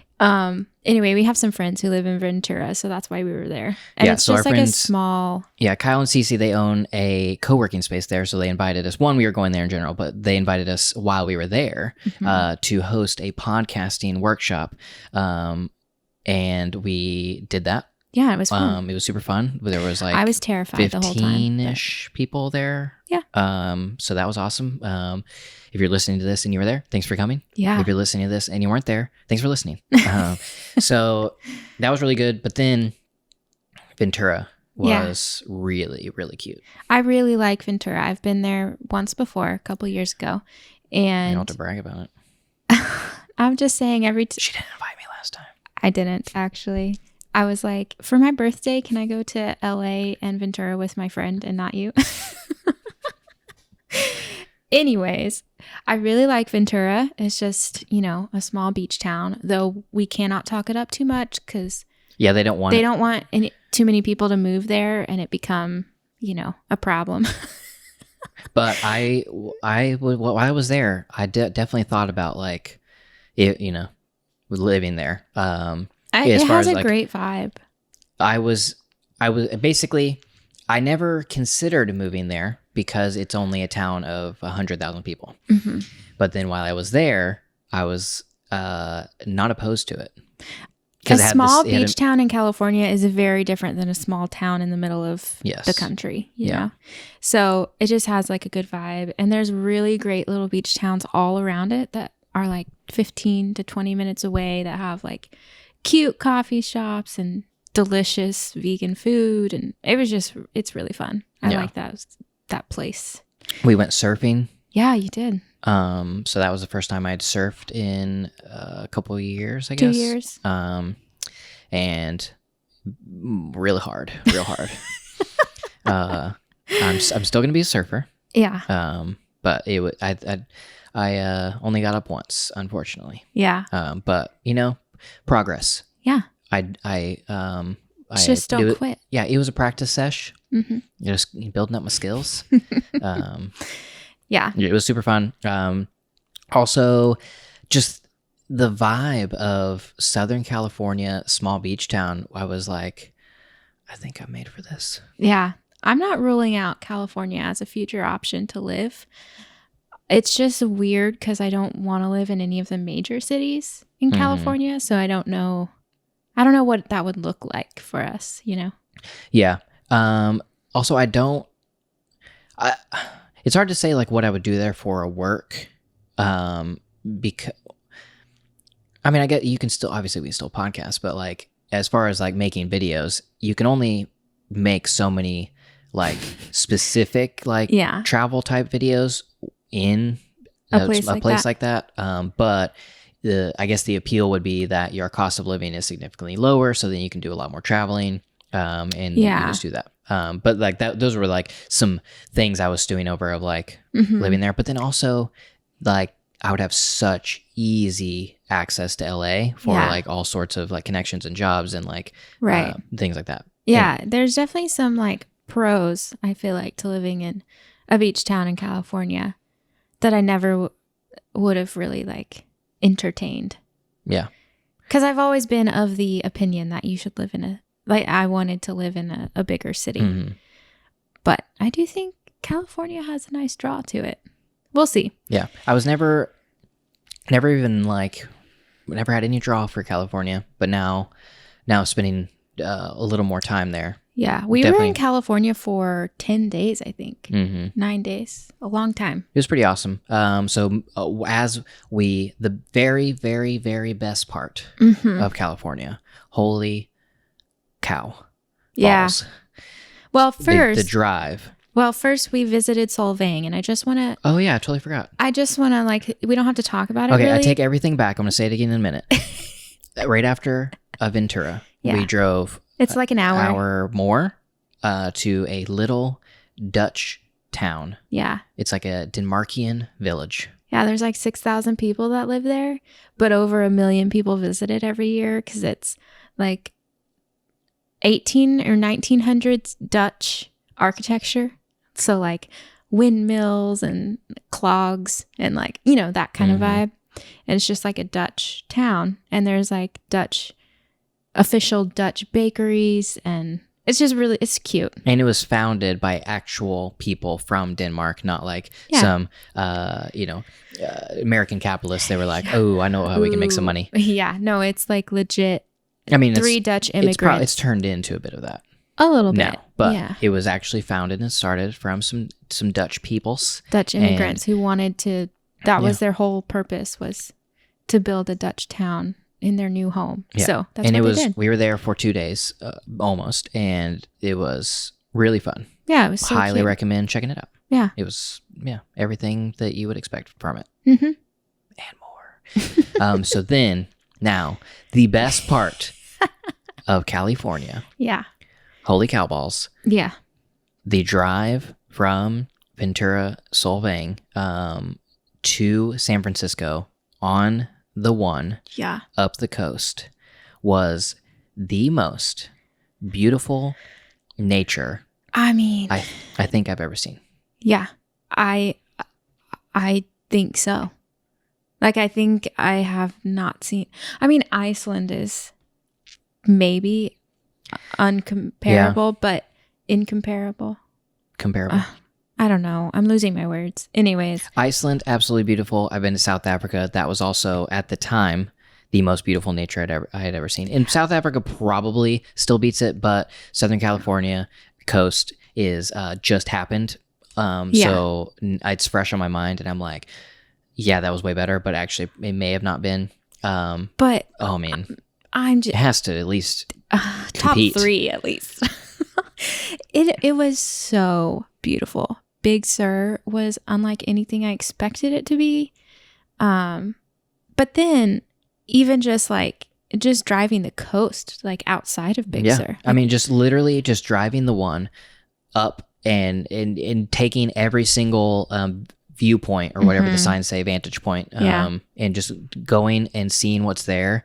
Anyway, we have some friends who live in Ventura, so that's why we were there. And it's so just our like friends, a small. Yeah, Kyle and Cece, they own a co-working space there, so they invited us. One, we were going there in general, but they invited us while we were there to host a podcasting workshop, and we did that. Yeah, it was fun. It was super fun. There was like I was terrified the whole time. 15-ish people there. Yeah. So that was awesome. If you're listening to this and you were there, thanks for coming. Yeah. If you're listening to this and you weren't there, thanks for listening. So that was really good. But then Ventura was really, really cute. I really like Ventura. I've been there once before, a couple years ago. And You don't have to brag about it. I'm just saying She didn't invite me last time. I didn't, actually. I was like, for my birthday, can I go to LA and Ventura with my friend and not you? Anyways, I really like Ventura. It's just, a small beach town, though we cannot talk it up too much because they don't want too many people to move there and it become, a problem. But while I was there, I definitely thought about like, living there. It has a great vibe. I was basically, I never considered moving there because it's only a town of 100,000 people. Mm-hmm. But then while I was there, I was not opposed to it. A small beach town in California is very different than a small town in the middle of the country. You know? So it just has like a good vibe. And there's really great little beach towns all around it that are like 15 to 20 minutes away that have like cute coffee shops and delicious vegan food. And it's really fun. I like that place. We went surfing. Yeah, you did. So that was the first time I'd surfed in a couple of years, I guess. 2 years. And real hard. I'm still gonna be a surfer. Yeah. But I only got up once, unfortunately. Yeah. But progress. Yeah. I just don't quit. Yeah, it was a practice sesh. Mm-hmm. Just building up my skills. Yeah. It was super fun. Also, just the vibe of Southern California, small beach town. I was like, I think I'm made for this. Yeah. I'm not ruling out California as a future option to live. It's just weird because I don't want to live in any of the major cities in California. So I don't know what that would look like for us, Yeah. Also, it's hard to say like what I would do there for a work. Because I mean, I get you can still, obviously we still podcast, but like as far as like making videos, you can only make so many like specific like travel type videos in A place like that. But I guess the appeal would be that your cost of living is significantly lower, so then you can do a lot more traveling, and you just do that. But like those were like some things I was stewing over of like living there. But then also like I would have such easy access to LA for like all sorts of like connections and jobs and like things like that. Yeah, there's definitely some like pros, I feel like, to living in a beach town in California that I never would have really like entertained. Yeah. Because I've always been of the opinion that you should live in I wanted to live in a bigger city. But I do think California has a nice draw to it. We'll see. Yeah. I was never even like, never had any draw for California, but now spending a little more time there. Yeah. We were in California for 10 days, I think. 9 days. A long time. It was pretty awesome. So the very, very, very best part of California, holy cow. Yeah. Balls. Well, first. The drive. Well, first we visited Solvang, and I just want to... Oh, yeah, I totally forgot. I just want to, like, we don't have to talk about it, Okay, really. I take everything back. I'm going to say it again in a minute. Right after Ventura, we drove... It's like an hour more to a little Dutch town. Yeah. It's like a Denmarkian village. Yeah, there's like 6,000 people that live there, but over 1 million people visit it every year because it's like 18 or 1900s Dutch architecture. So like windmills and clogs and like, you know, that kind of vibe. And it's just like a Dutch town. And there's like official Dutch bakeries, and it's just really, it's cute. And it was founded by actual people from Denmark, not like some, American capitalists. They were like, oh, I know how we can make some money. Yeah, no, it's like legit. I mean, 3 Dutch immigrants. It's turned into a bit of that. A little bit. No, but it was actually founded and started from some Dutch peoples. Dutch immigrants who wanted to, that was their whole purpose, was to build a Dutch town in their new home. Yeah. So that's what they did. We were there for 2 days, almost, and it was really fun. Yeah, it was so highly cute. recommend checking it out. Yeah. It was, everything that you would expect from it. And more. So then, now, the best part of California. Yeah. Holy cow balls. Yeah. The drive from Ventura, Solvang, to San Francisco on the one up the coast was the most beautiful nature I mean, I think I've ever seen. Yeah. I think so. Like, I think I have not seen, I mean, Iceland is maybe uncomparable, but incomparable. Comparable. I don't know. I'm losing my words. Anyways. Iceland, absolutely beautiful. I've been to South Africa. That was also, at the time, the most beautiful nature I had ever seen. And South Africa probably still beats it, but Southern California coast is just happened. So it's fresh on my mind, and I'm like, yeah, that was way better, but actually it may have not been. But oh man, I'm just, it has to at least top compete. 3 at least. It was so beautiful. Big Sur was unlike anything I expected it to be. But then even just driving the coast, like outside of Big Sur. I mean, just literally just driving the one up and taking every single viewpoint or whatever the signs say, vantage point, and just going and seeing what's there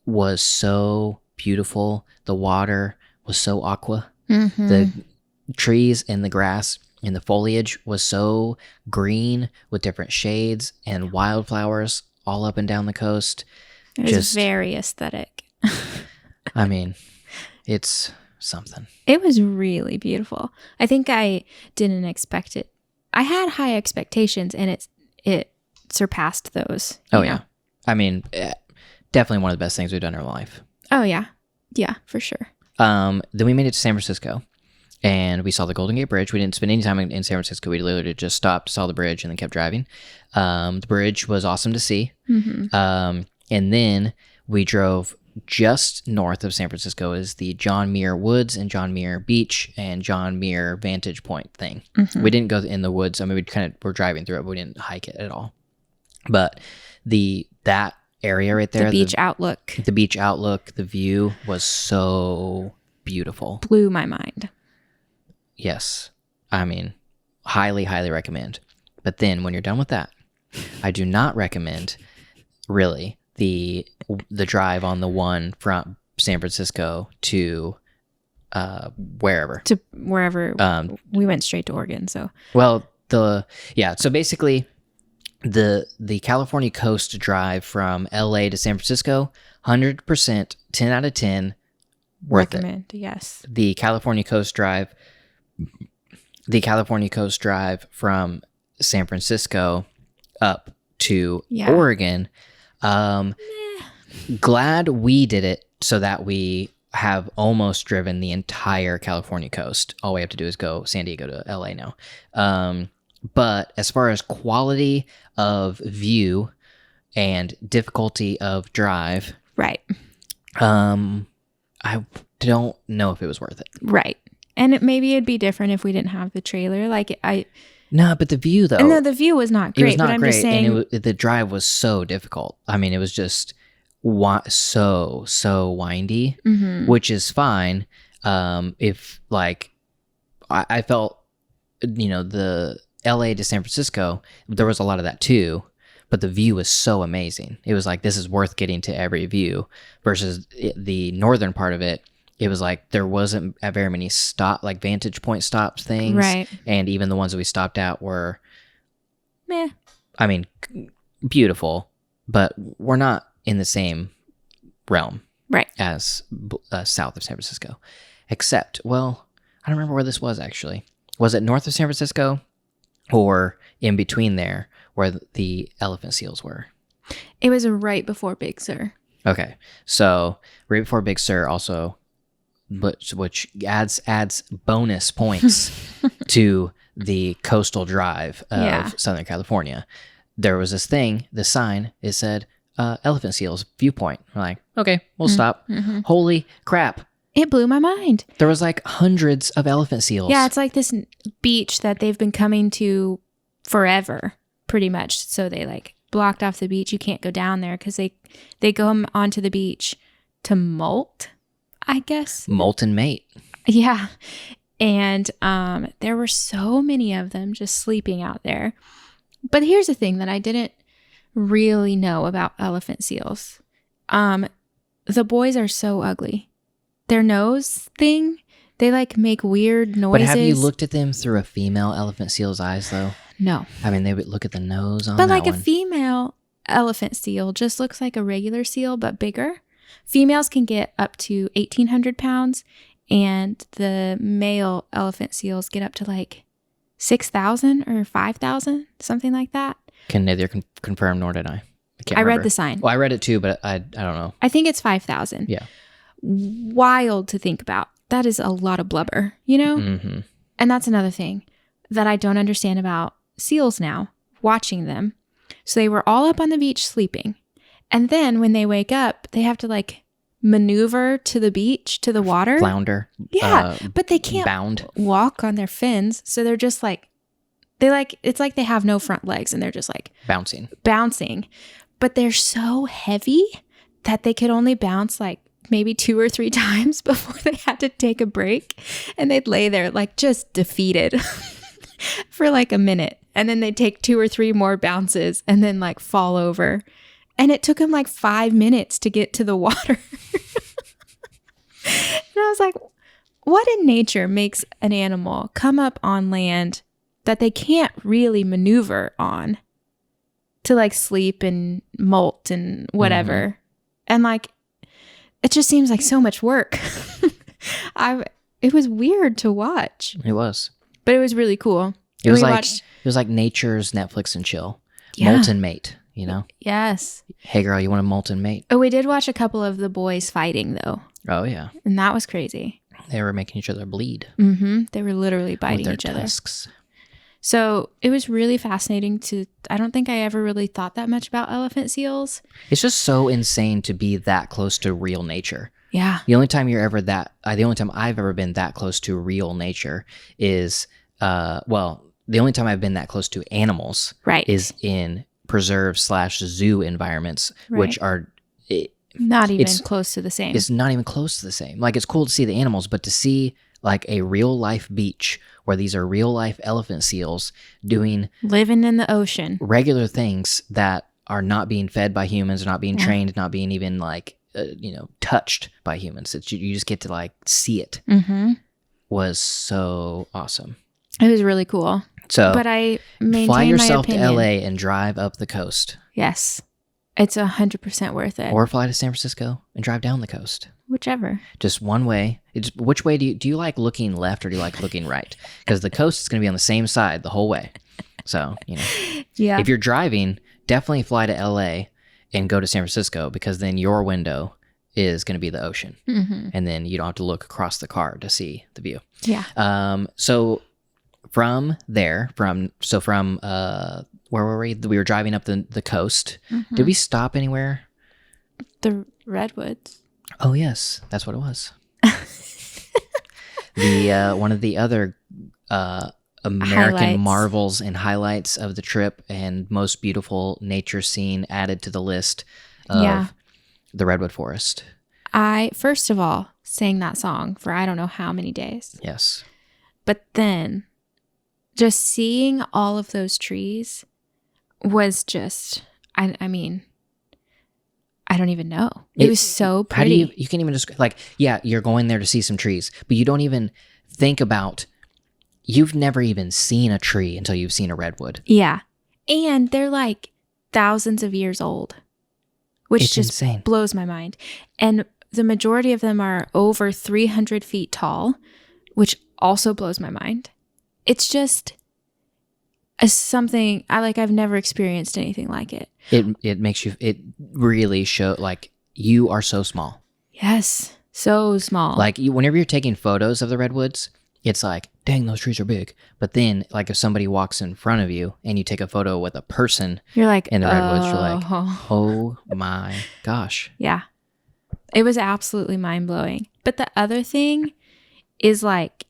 was so beautiful. The water was so aqua. The trees and the grass and the foliage was so green with different shades and wildflowers all up and down the coast. It was very aesthetic. I mean, it's something. It was really beautiful. I think I didn't expect it. I had high expectations, and it surpassed those. Oh, yeah. I mean, definitely one of the best things we've done in our life. Oh, yeah. Yeah, for sure. Then we made it to San Francisco, and we saw the Golden Gate Bridge. We didn't spend any time in San Francisco. We literally just stopped, saw the bridge, and then kept driving. The bridge was awesome to see. And then we drove just north of San Francisco is the John Muir Woods and John Muir Beach and John Muir Vantage Point thing. Mm-hmm. We didn't go in the woods. I mean, we're driving through it, but we didn't hike it at all. But that area right there, the beach outlook, the view was so beautiful. Blew my mind. Yes. I mean, highly, highly recommend. But then when you're done with that, I do not recommend really the drive on the one from San Francisco to wherever. To wherever. We went straight to Oregon, so. Well, so basically the California coast drive from LA to San Francisco, 100%, 10 out of 10, worth recommend, it. Yes. The California coast drive from San Francisco up to Oregon. Glad we did it so that we have almost driven the entire California coast. All we have to do is go San Diego to LA now. But as far as quality of view and difficulty of drive, right. I don't know if it was worth it. Right. And maybe it'd be different if we didn't have the trailer. No, but the view though. No, the view was not great. It was not but I'm great, just saying, and the drive was so difficult. I mean, it was just so windy, mm-hmm. which is fine. If I felt, the LA to San Francisco, there was a lot of that too. But the view was so amazing. It was like, this is worth getting to every view. Versus the northern part of it, it was like there wasn't very many vantage point stops things. Right. And even the ones that we stopped at were, meh. I mean, beautiful, but we're not in the same realm. Right. As south of San Francisco. Except, well, I don't remember where this was actually. Was it north of San Francisco or in between there where the elephant seals were? It was right before Big Sur. Okay. So right before Big Sur also, which adds bonus points to the coastal drive of Southern California. There was this sign, it said, elephant seals viewpoint. We're like, okay, we'll stop. Mm-hmm. Holy crap. It blew my mind. There was like hundreds of elephant seals. Yeah, it's like this beach that they've been coming to forever, pretty much. So they blocked off the beach. You can't go down there because they go onto the beach to molt, I guess. Molten mate. Yeah. And there were so many of them just sleeping out there. But here's the thing that I didn't really know about elephant seals. The boys are so ugly. Their nose thing, they make weird noises. But have you looked at them through a female elephant seal's eyes though? No. I mean, they would look at the nose on but that a female elephant seal just looks like a regular seal, but bigger. Females can get up to 1,800 pounds, and the male elephant seals get up to 6,000 or 5,000, something like that. Can neither confirm nor deny. I read the sign. Well, I read it too, but I don't know. I think it's 5,000. Yeah. Wild to think about. That is a lot of blubber, Mm-hmm. And that's another thing that I don't understand about seals now, watching them. So they were all up on the beach sleeping. And then when they wake up, they have to maneuver to the beach, to the water. Flounder. Yeah, but they can't walk on their fins. So they're just it's like they have no front legs and they're just bouncing. But they're so heavy that they could only bounce maybe 2 or 3 times before they had to take a break. And they'd lay there just defeated for a minute. And then they'd take 2 or 3 more bounces and then fall over. And it took them 5 minutes to get to the water. And I was like, what in nature makes an animal come up on land that they can't really maneuver on to sleep and molt and whatever? Mm-hmm. And it just seems like so much work. It was weird to watch. It was. But it was really cool. It was like nature's Netflix and chill. Yeah. Molten mate, Yes. Hey girl, you want a molten mate? Oh, we did watch a couple of the boys fighting though. Oh yeah. And that was crazy. They were making each other bleed. Mm-hmm. They were literally biting with their each other. Tusks. So it was really fascinating I don't think I ever really thought that much about elephant seals. It's just so insane to be that close to real nature. Yeah. The only time the only time I've ever been that close to real nature is, the only time I've been that close to animals Right. is in preserve/zoo environments, which are not even close to the same. It's not even close to the same. Like, it's cool to see the animals, but to see like a real life beach where these are real life elephant seals living in the ocean, regular things that are not being fed by humans, not being trained, not being even like touched by humans. You just get to like see it. Was so awesome. It was really cool. So, but I maintain fly yourself my to opinion. LA and drive up the coast. Yes, it's 100% worth it. Or fly to San Francisco and drive down the coast. Whichever. Just one way. Which way do you like looking left or do you like looking right? Because the coast is going to be on the same side the whole way. So, Yeah. if you're driving, definitely fly to LA and go to San Francisco, because then your window is going to be the ocean. And then you don't have to look across the car to see the view. Yeah. So from there, from where were we? We were driving up the coast. Did we stop anywhere? The Redwoods. Oh yes, that's what it was. The one of the other American Highlights. marvels and highlights of the trip and most beautiful nature scene added to the list of the Redwood Forest. I, first of all, sang that song for I don't know how many days. Yes. But then just seeing all of those trees was just, I mean, I don't even know. It was so How pretty. do you can't even just like, yeah, you're going there to see some trees, but you don't even think about, you've never even seen a tree until you've seen a redwood. Yeah. And they're like thousands of years old, which It's just insane. blows my mind. And the majority of them are over 300 feet tall, which also blows my mind. It's just something I've never experienced anything like it. It makes you, it really show like you are so small. Yes. So small. Like whenever you're taking photos of the redwoods, it's like, dang, those trees are big. But then like if somebody walks in front of you and you take a photo with a person you're like, in the redwoods, you're like, oh. oh my gosh. Yeah. It was absolutely mind blowing. But the other thing is like,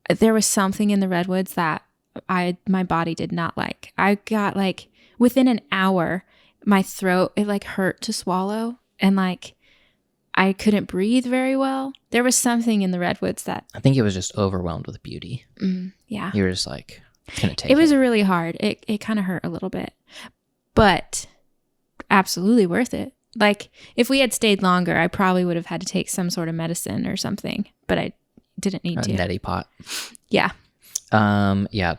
there was something in the redwoods that my body did not like. I got like within an hour, my throat, it like hurt to swallow, and like I couldn't breathe very well. There was something in the redwoods that I think it was just overwhelmed with beauty. yeah. You were just like, couldn't take It was really hard. It kind of hurt a little bit, but absolutely worth it. Like if we had stayed longer, I probably would have had to take some sort of medicine or something, but I didn't need a to. neti pot. Yeah. Yeah.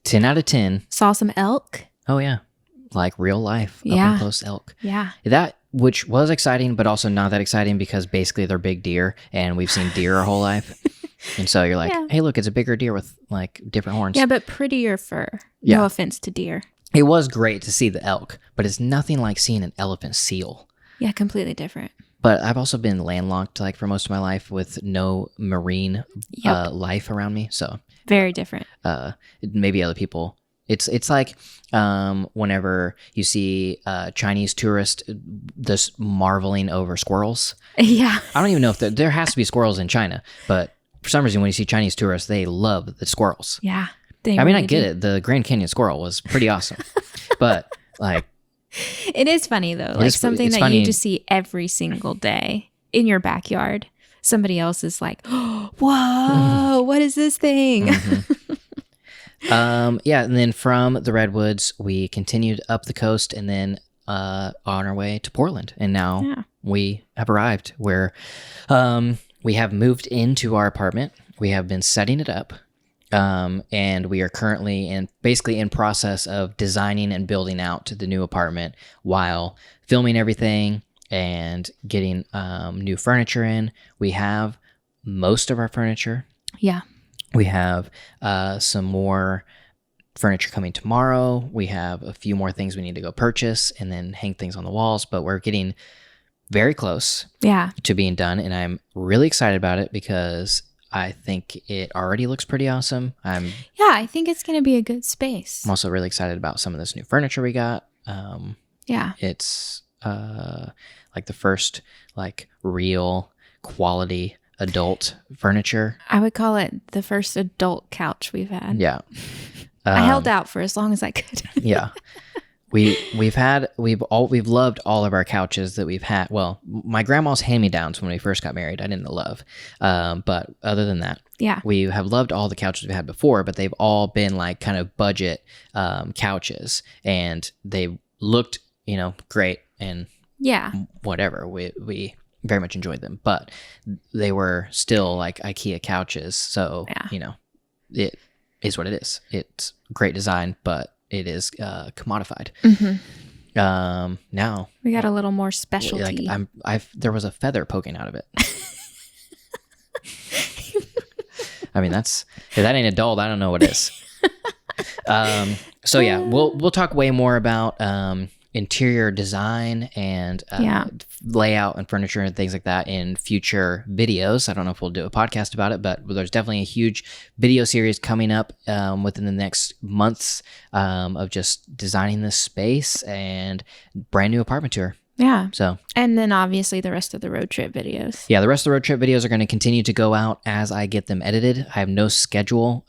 10 out of 10. Saw some elk. Oh yeah. Like real life. Up Yeah. and close elk. Yeah. That, which was exciting, but also not that exciting because basically they're big deer and we've seen deer our whole life. And so you're like, Yeah. hey, look, it's a bigger deer with like different horns. Yeah, but prettier fur. Yeah. No offense to deer. It was great to see the elk, but it's nothing like seeing an elephant seal. Yeah, completely different. But I've also been landlocked like for most of my life with no marine Yep. life around me. So Very different. maybe other people. It's like whenever you see Chinese tourists just marveling over squirrels. Yeah. I don't even know if there has to be squirrels in China, but for some reason when you see Chinese tourists, they love the squirrels. Yeah. I mean, I get it. The Grand Canyon squirrel was pretty awesome, but like, It is funny though. Like something it's that funny. you just see every single day in your backyard. Somebody else is like, oh, whoa, what is this thing? Yeah, and then from the Redwoods, we continued up the coast and then on our way to Portland. And now Yeah. we have arrived where we have moved into our apartment. We have been setting it up. And we are currently basically in process of designing and building out the new apartment while filming everything and getting new furniture in. We have most of our furniture. Yeah. We have some more furniture coming tomorrow. We have a few more things we need to go purchase and then hang things on the walls, but we're getting very close Yeah. to being done. And I'm really excited about it because I think it already looks pretty awesome. I'm I think it's going to be a good space. also really excited about some of this new furniture we got. Yeah. It's like the first like real quality adult furniture. I would call it the first adult couch we've had. Yeah. I held out for as long as I could. Yeah. We've loved all of our couches that we've had. Well, my grandma's hand-me-downs when we first got married, I didn't love. But other than that, we have loved all the couches we had before, but they've all been like kind of budget couches, and they looked, great and whatever. We very much enjoyed them, but they were still like IKEA couches. So, it is what it is. It's great design, but it is commodified. Now we got a little more specialty. Like there was a feather poking out of it. I mean, if that ain't adult, I don't know what is. So yeah, we'll talk way more about interior design and layout and furniture and things like that in future videos. I don't know if we'll do a podcast about it, but there's definitely a huge video series coming up within the next months of just designing this space and brand new apartment tour. Yeah. So, and then obviously the rest of the road trip videos. Yeah, the rest of the road trip videos are going to continue to go out as I get them edited. I have no schedule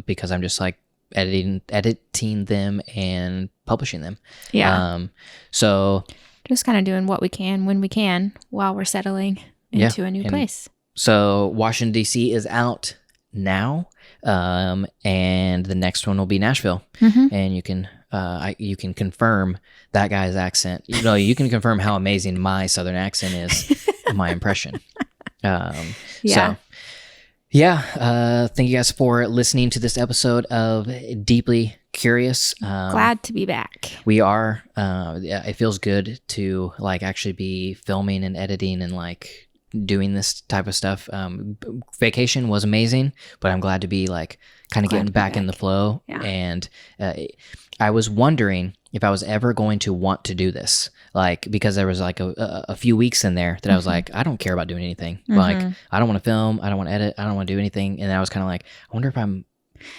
because I'm just like editing them and publishing them. Yeah. So just kind of doing what we can when we can while we're settling into a new place. So Washington D.C. is out now, and the next one will be Nashville, and you can confirm that guy's accent. You can confirm how amazing my Southern accent is, my impression. So. Yeah, thank you guys for listening to this episode of Deeply Curious. Glad to be back. We are. It feels good to like actually be filming and editing and like doing this type of stuff. Vacation was amazing, but I'm glad to be like kind of getting back in the flow. Yeah. And I was wondering if I was ever going to want to do this, like, because there was like a few weeks in there that I was like, I don't care about doing anything. Like, I don't want to film. I don't want to edit. I don't want to do anything. And I was kind of like, I wonder if I'm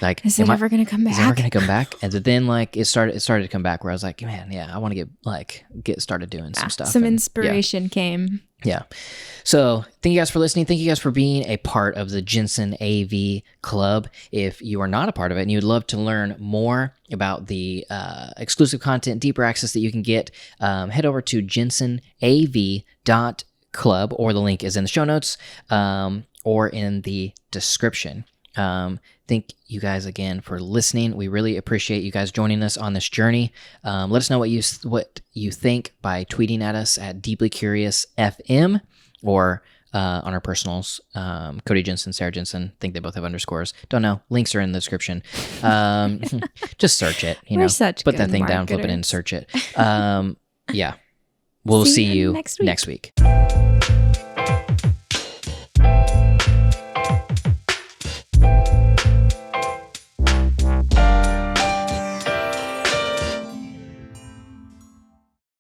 like, is it ever going to come back? Is it ever going to come back? And then like it started to come back where I was like, man, yeah, I want to get started doing some stuff. Some inspiration came. Yeah. So thank you guys for listening. Thank you guys for being a part of the Jensen AV Club. If you are not a part of it and you'd love to learn more about the exclusive content, deeper access that you can get, head over to jensenav.club, or the link is in the show notes or in the description. Thank you guys again for listening. We really appreciate you guys joining us on this journey. Let us know what you think by tweeting at us at Deeply Curious FM or on our personals. Cody Jensen, Sarah Jensen. I think they both have underscores. Don't know. Links are in the description. Just search it. Put that thing down, flip it in, search it. Yeah. We'll see you next week.